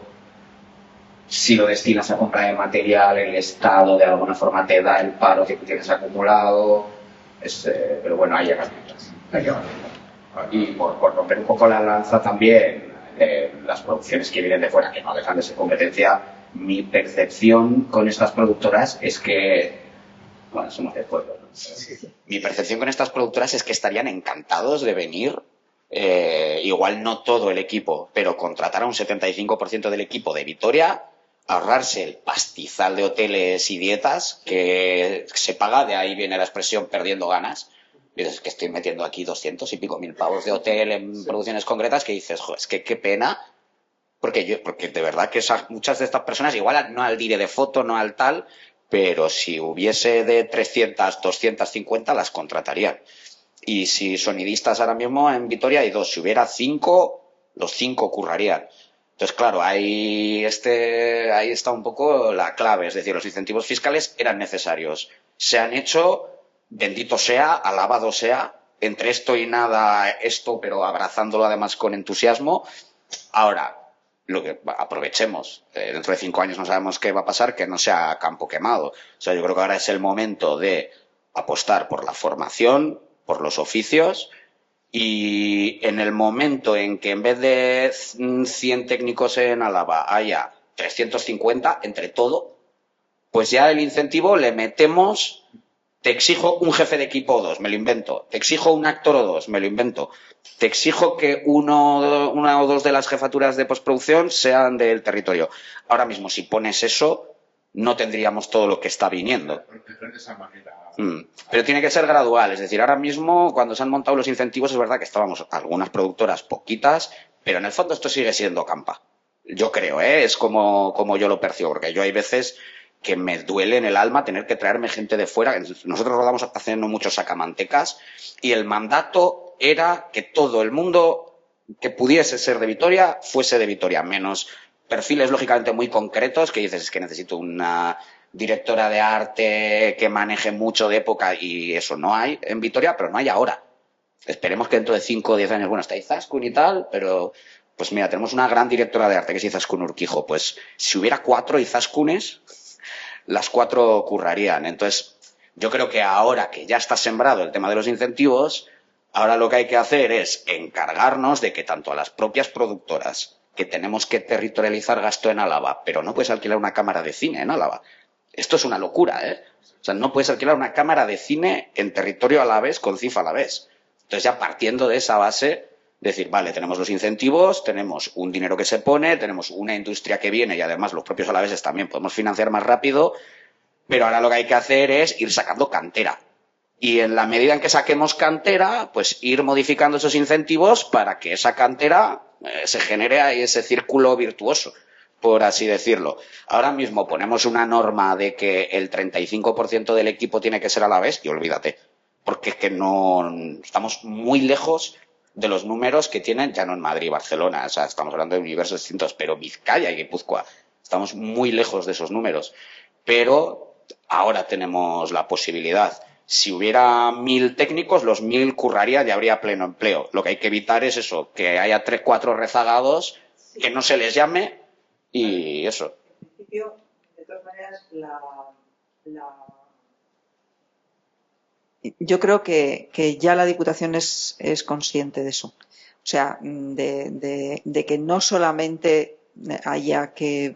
Si lo destinas a compra de material, el Estado de alguna forma te da el paro que tienes acumulado. Pero bueno, hay herramientas. Y por romper un poco la lanza también, las producciones que vienen de fuera, que no dejan de ser competencia, mi percepción con estas productoras es que, bueno, somos del pueblo, ¿no? Mi percepción con estas productoras es que estarían encantados de venir, igual no todo el equipo, pero contratar a un 75% del equipo de Vitoria, ahorrarse el pastizal de hoteles y dietas que se paga, de ahí viene la expresión perdiendo ganas. Es que estoy metiendo aquí 200 y pico mil pavos de hotel en producciones concretas que dices, joder, es que qué pena, porque de verdad que muchas de estas personas, igual no al dire de foto, no al tal, pero si hubiese de 300, 250 las contratarían. Y si sonidistas ahora mismo en Vitoria hay 2, si hubiera 5, los 5 currarían. Entonces, claro, ahí está un poco la clave, es decir, los incentivos fiscales eran necesarios, se han hecho. Bendito sea, alabado sea, entre esto y nada esto, pero abrazándolo además con entusiasmo. Ahora, lo que aprovechemos, dentro de 5 años no sabemos qué va a pasar, que no sea campo quemado. O sea, yo creo que ahora es el momento de apostar por la formación, por los oficios, y en el momento en que en vez de 100 técnicos en Álava haya 350 entre todo, pues ya el incentivo le metemos. Te exijo un jefe de equipo o 2, me lo invento. Te exijo un actor o 2, me lo invento. Te exijo que una o 2 de las jefaturas de postproducción sean del territorio. Ahora mismo, si pones eso, no tendríamos todo lo que está viniendo. Pero tiene que ser gradual. Es decir, ahora mismo, cuando se han montado los incentivos, es verdad que estábamos algunas productoras poquitas, pero en el fondo esto sigue siendo campa. Yo creo, es como yo lo percibo, porque yo hay veces que me duele en el alma tener que traerme gente de fuera. Nosotros rodamos haciendo muchos sacamantecas y el mandato era que todo el mundo que pudiese ser de Vitoria fuese de Vitoria, menos perfiles lógicamente muy concretos que dices, es que necesito una directora de arte que maneje mucho de época, y eso no hay en Vitoria, pero no hay ahora. Esperemos que dentro de 5 o 10 años, bueno, está Izaskun y tal, pero pues mira, tenemos una gran directora de arte que es Izaskun Urquijo. Pues si hubiera 4 Izaskunes, las 4 currarían. Entonces, yo creo que ahora que ya está sembrado el tema de los incentivos, ahora lo que hay que hacer es encargarnos de que tanto a las propias productoras, que tenemos que territorializar gasto en Álava, pero no puedes alquilar una cámara de cine en Álava. Esto es una locura, O sea, no puedes alquilar una cámara de cine en territorio alavés con CIF alavés. Entonces, ya partiendo de esa base, decir, vale, tenemos los incentivos, tenemos un dinero que se pone, tenemos una industria que viene y además los propios alaveses también podemos financiar más rápido, pero ahora lo que hay que hacer es ir sacando cantera. Y en la medida en que saquemos cantera, pues ir modificando esos incentivos para que esa cantera se genere ahí ese círculo virtuoso, por así decirlo. Ahora mismo ponemos una norma de que el 35% del equipo tiene que ser alavés y olvídate, porque es que no estamos muy lejos de los números que tienen, ya no en Madrid y Barcelona, o sea, estamos hablando de universos distintos, pero Vizcaya y Guipúzcoa, estamos muy lejos de esos números. Pero ahora tenemos la posibilidad. Si hubiera 1000 técnicos, los 1000 currarían y habría pleno empleo. Lo que hay que evitar es eso, que haya 3 o 4 rezagados, que no se les llame y eso. En principio, de todas maneras, yo creo que ya la Diputación es consciente de eso. O sea, de que no solamente haya que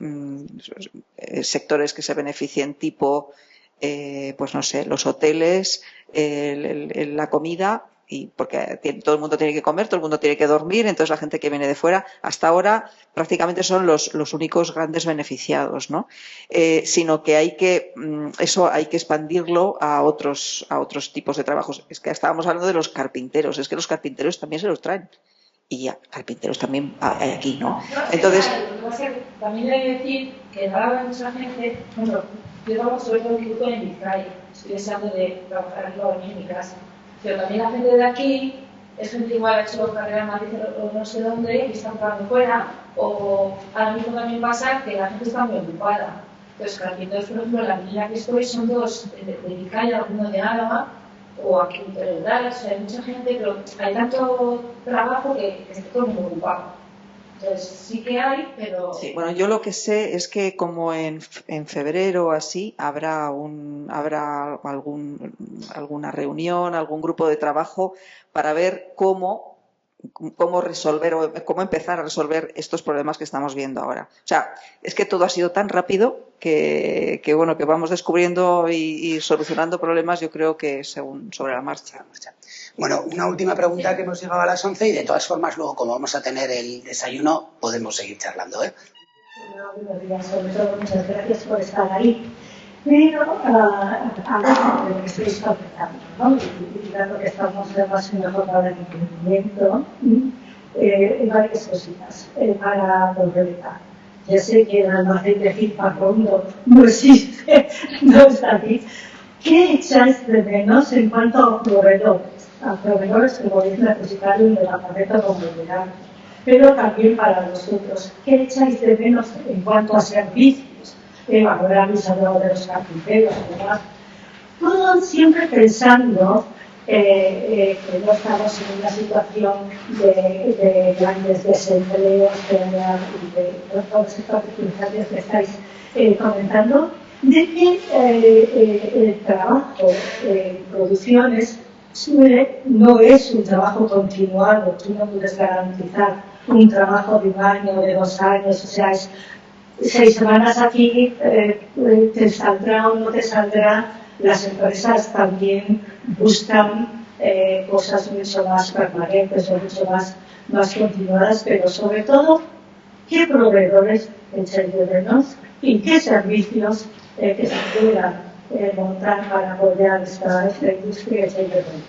sectores que se beneficien tipo, pues no sé, los hoteles, la comida, y porque todo el mundo tiene que comer, todo el mundo tiene que dormir, entonces la gente que viene de fuera, hasta ahora prácticamente son los únicos grandes beneficiados, ¿no? Sino que hay que expandirlo a otros tipos de trabajos. Es que estábamos hablando de los carpinteros, es que los carpinteros también se los traen. Y ya, carpinteros también hay aquí, ¿no? Entonces, también hay que decir que en Álava hay mucha gente, bueno, yo trabajo sobre todo en Vizcaya, estoy deseando de trabajar aquí ahora mismo en mi casa, pero también la gente de aquí es gente igual ha hecho carrera en Madrid o no sé dónde y están trabajando fuera, o ahora mismo también pasa que la gente está muy ocupada. Entonces, claro, entonces, por ejemplo, la línea que estoy son todos de Vizcaya, algunos de Álava, o aquí en Teruel, o sea, hay mucha gente, pero hay tanto trabajo que está todo muy ocupado. Entonces, sí que hay, pero... Sí, bueno, yo lo que sé es que como en febrero o así habrá alguna reunión, algún grupo de trabajo para ver cómo resolver o cómo empezar a resolver estos problemas que estamos viendo ahora. O sea, es que todo ha sido tan rápido que bueno, que vamos descubriendo y solucionando problemas, yo creo que sobre la marcha. Bueno, una última pregunta que hemos llegado a las 11 y de todas formas luego como vamos a tener el desayuno podemos seguir charlando, ¿eh? Buenos días, sobre todo muchas gracias por estar ahí. Pero hablando de lo que estáis comentando, ¿no? Y dado que estamos además en la jornada de emprendimiento, hay varias cositas para complementar. Ya sé que el almacén de Gil Parrondo no existe, no está aquí. ¿Qué echáis de menos en cuanto a proveedores? A proveedores que podéis necesitar un departamento comunitario, pero también para vosotros. ¿Qué echáis de menos en cuanto a servicios? Ahora habéis hablado de los carpinteros y demás. Todo siempre pensando que no estamos en una situación de grandes desempleos y de todas estas circunstancias que estáis comentando, de que el trabajo en producciones no es un trabajo continuado. Tú no puedes garantizar un trabajo de un año, de 2 años, o sea, es 6 semanas aquí, te saldrá o no te saldrá. Las empresas también buscan cosas mucho más permanentes o mucho más continuadas, pero sobre todo, ¿qué proveedores echáis de menos y qué servicios que se puedan montar para apoyar esta industria echáis de menos?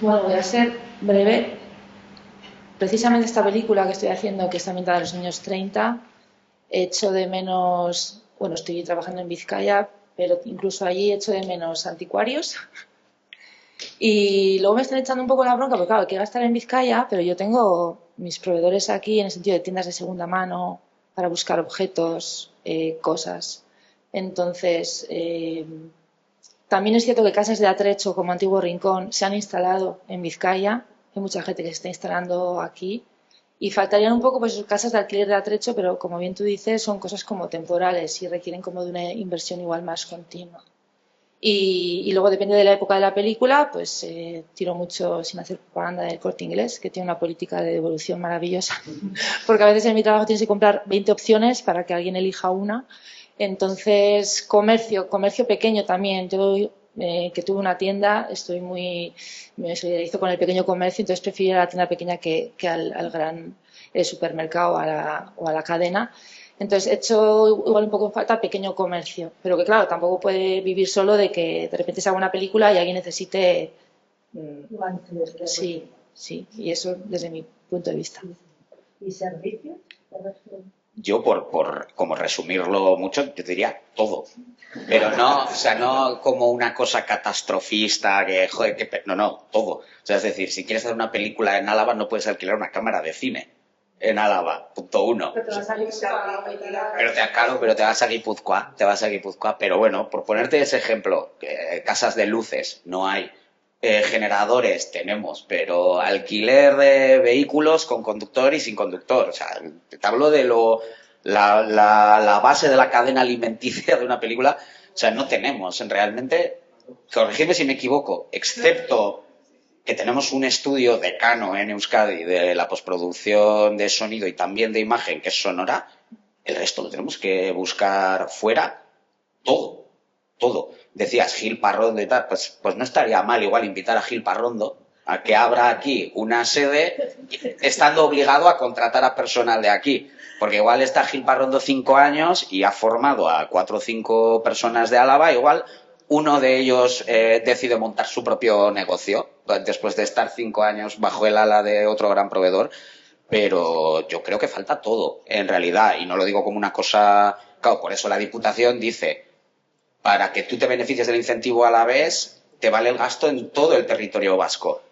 Bueno, voy a ser breve. Precisamente esta película que estoy haciendo, que está ambientada en los años 30, echo de menos, bueno, estoy trabajando en Vizcaya, pero incluso allí echo de menos anticuarios. Y luego me están echando un poco la bronca, porque claro, hay que gastar en Vizcaya, pero yo tengo mis proveedores aquí en el sentido de tiendas de segunda mano para buscar objetos, cosas. Entonces, también es cierto que casas de atrecho como Antiguo Rincón se han instalado en Vizcaya. Hay mucha gente que se está instalando aquí. Y faltarían un poco pues casas de alquiler de atrecho, pero como bien tú dices, son cosas como temporales y requieren como de una inversión igual más continua. Y luego depende de la época de la película, pues tiro mucho sin hacer propaganda del Corte Inglés, que tiene una política de devolución maravillosa. Porque a veces en mi trabajo tienes que comprar 20 opciones para que alguien elija una. Entonces, comercio pequeño también. Yo que tuve una tienda, me solidarizo con el pequeño comercio, entonces prefiero ir a la tienda pequeña que al gran supermercado o a la cadena. Entonces he hecho igual un poco en falta pequeño comercio, pero que claro, tampoco puede vivir solo de que de repente se haga una película y alguien necesite... Sí, y eso desde mi punto de vista. ¿Y servicios? Yo, por como resumirlo mucho, yo diría todo. Pero no, o sea, no como una cosa catastrofista que, joder, no, todo. O sea, es decir, si quieres hacer una película en Álava, no puedes alquilar una cámara de cine en Álava, punto 1. Pero te vas a Pero te vas a Guipúzcoa. Pero bueno, por ponerte ese ejemplo, casas de luces no hay. Generadores tenemos, pero alquiler de vehículos con conductor y sin conductor. O sea, te hablo de la base de la cadena alimenticia de una película. O sea, no tenemos realmente, corregidme si me equivoco, excepto que tenemos un estudio decano en Euskadi de la postproducción de sonido y también de imagen, que es Sonora, el resto lo tenemos que buscar fuera, todo. Decías Gil Parrondo y tal, pues no estaría mal igual invitar a Gil Parrondo a que abra aquí una sede estando obligado a contratar a personal de aquí, porque igual está Gil Parrondo 5 años y ha formado a 4 o 5 personas de Álava, igual uno de ellos decide montar su propio negocio después de estar 5 años bajo el ala de otro gran proveedor, pero yo creo que falta todo en realidad, y no lo digo como una cosa, claro, por eso la Diputación dice: para que tú te beneficies del incentivo a la vez, te vale el gasto en todo el territorio vasco.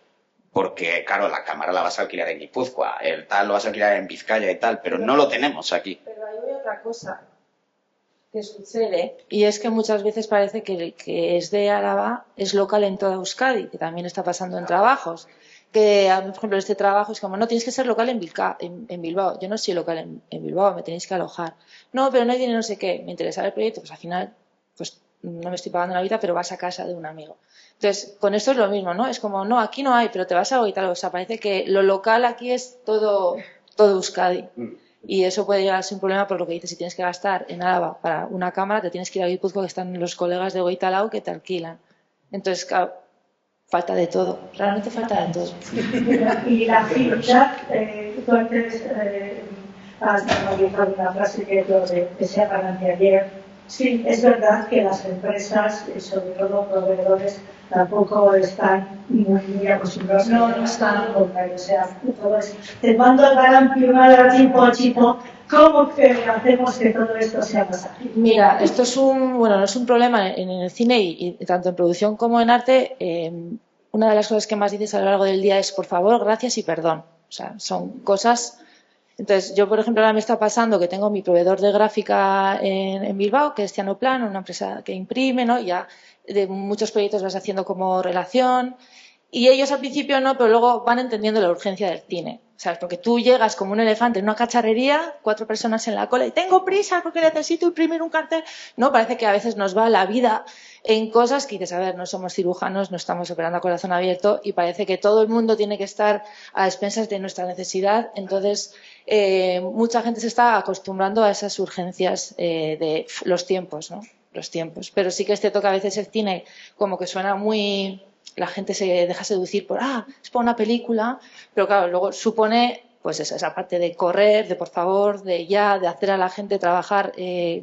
porque, claro, la cámara la vas a alquilar en Guipúzcoa, el tal lo vas a alquilar en Vizcaya y tal, pero no lo tenemos aquí. Pero hay otra cosa que sucede, y es que muchas veces parece que el que es de Álava es local en toda Euskadi, que también está pasando en trabajos. Que, por ejemplo, este trabajo es como, no, tienes que ser local en Bilbao. Yo no soy local en Bilbao, me tenéis que alojar. No, pero no hay dinero, no sé qué. Me interesa el proyecto, pues al final, pues no me estoy pagando la vida, pero vas a casa de un amigo. Entonces, con esto es lo mismo, ¿no? Es como, no, aquí no hay, pero te vas a algo y tal. O sea, parece que lo local aquí es todo Euskadi. Y eso puede llegar a ser un problema por lo que dices, si tienes que gastar en Álava para una cámara, te tienes que ir a Guipúzcoa, que están los colegas de Goitalao que te alquilan. Entonces, claro, falta de todo, realmente falta de todo. Y la agilidad, tú antes has analizado una frase que es lo de se hagan de ayer. Sí, es verdad que las empresas, sobre todo proveedores, tampoco están muy acostumbrados. No están con ello. O sea, todo es, te mando el gran primero chipo. ¿Cómo que hacemos que todo esto sea más ágil? Mira, esto es no es un problema en el cine y tanto en producción como en arte. Una de las cosas que más dices a lo largo del día es por favor, gracias y perdón. O sea, son cosas. Entonces, yo, por ejemplo, ahora me está pasando que tengo mi proveedor de gráfica en Bilbao, que es Cianoplan, una empresa que imprime, ¿no? Ya de muchos proyectos vas haciendo como relación. Y ellos al principio no, pero luego van entendiendo la urgencia del cine. ¿Sabes? Porque tú llegas como un elefante en una cacharrería, 4 personas en la cola y tengo prisa porque necesito imprimir un cartel. No, parece que a veces nos va la vida en cosas que dices, a ver, no somos cirujanos, no estamos operando a corazón abierto y parece que todo el mundo tiene que estar a expensas de nuestra necesidad. Entonces, mucha gente se está acostumbrando a esas urgencias de los tiempos, ¿no? Los tiempos. Pero sí que es cierto que a veces el cine como que suena muy... La gente se deja seducir por, es para una película, pero claro, luego supone pues esa parte de correr, de por favor, de hacer a la gente trabajar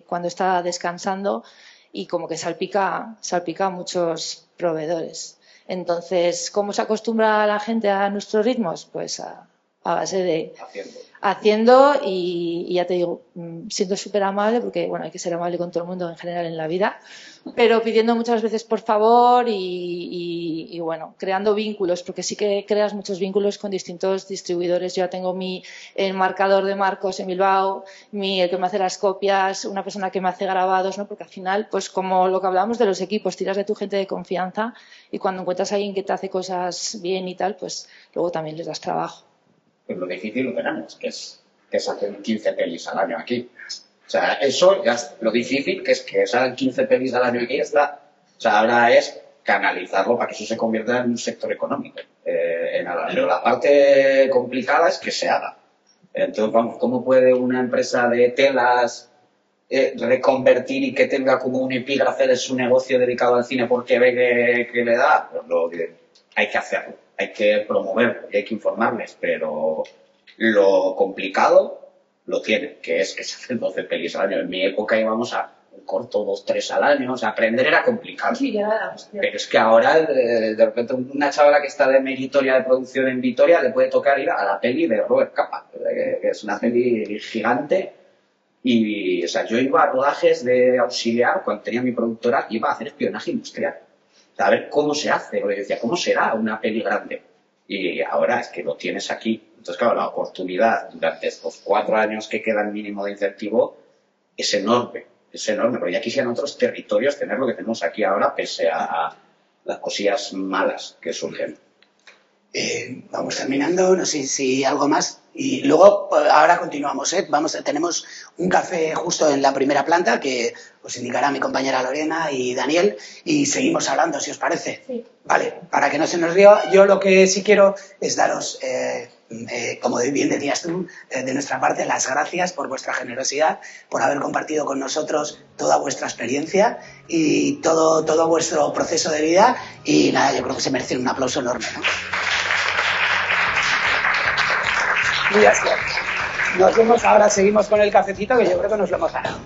cuando está descansando y como que salpica a muchos proveedores. Entonces, ¿cómo se acostumbra la gente a nuestros ritmos? Pues a base de haciendo y ya te digo, siendo súper amable, porque bueno, hay que ser amable con todo el mundo en general en la vida, pero pidiendo muchas veces por favor y bueno, creando vínculos, porque sí que creas muchos vínculos con distintos distribuidores. Yo ya tengo mi enmarcador de marcos en Bilbao, el que me hace las copias, una persona que me hace grabados, ¿no? Porque al final, pues como lo que hablábamos de los equipos, tiras de tu gente de confianza y cuando encuentras a alguien que te hace cosas bien y tal, pues luego también les das trabajo. Pues lo difícil lo tenemos, que es hacer 15 pelis al año aquí. O sea, eso ya es lo difícil, que es que salgan 15 pelis al año aquí y ya está. O sea, ahora es canalizarlo para que eso se convierta en un sector económico. Pero la parte complicada es que se haga. Entonces, vamos, ¿cómo puede una empresa de telas reconvertir y que tenga como un epígrafe de su negocio dedicado al cine porque ve que le da? Pues hay que hacerlo. Hay que promoverlo y hay que informarles, pero lo complicado lo tiene, que es que se hacen 12 pelis al año. En mi época íbamos a un corto, 2, 3 al año, o sea, aprender era complicado. Sí, ya, pero es que ahora, de repente, una chavala que está de meritoria de producción en Vitoria le puede tocar ir a la peli de Robert Capa, que es una peli gigante. Y, o sea, yo iba a rodajes de auxiliar, cuando tenía mi productora, iba a hacer espionaje industrial. A ver cómo se hace, porque decía, ¿cómo será una peli grande? Y ahora es que lo tienes aquí. Entonces, claro, la oportunidad durante estos 4 años que quedan mínimo de incentivo es enorme, pero ya quisieran otros territorios tener lo que tenemos aquí ahora, pese a las cosillas malas que surgen. Vamos terminando, no sé si algo más. Y luego, ahora continuamos, tenemos un café justo en la primera planta que os indicará mi compañera Lorena y Daniel y seguimos hablando, si os parece. Sí. Vale, para que no se nos ría, yo lo que sí quiero es daros, como bien decías tú, de nuestra parte, las gracias por vuestra generosidad, por haber compartido con nosotros toda vuestra experiencia y todo vuestro proceso de vida y nada, yo creo que se merece un aplauso enorme, ¿no? Gracias. Nos vemos ahora, seguimos con el cafecito que yo creo que nos lo hemos ganado.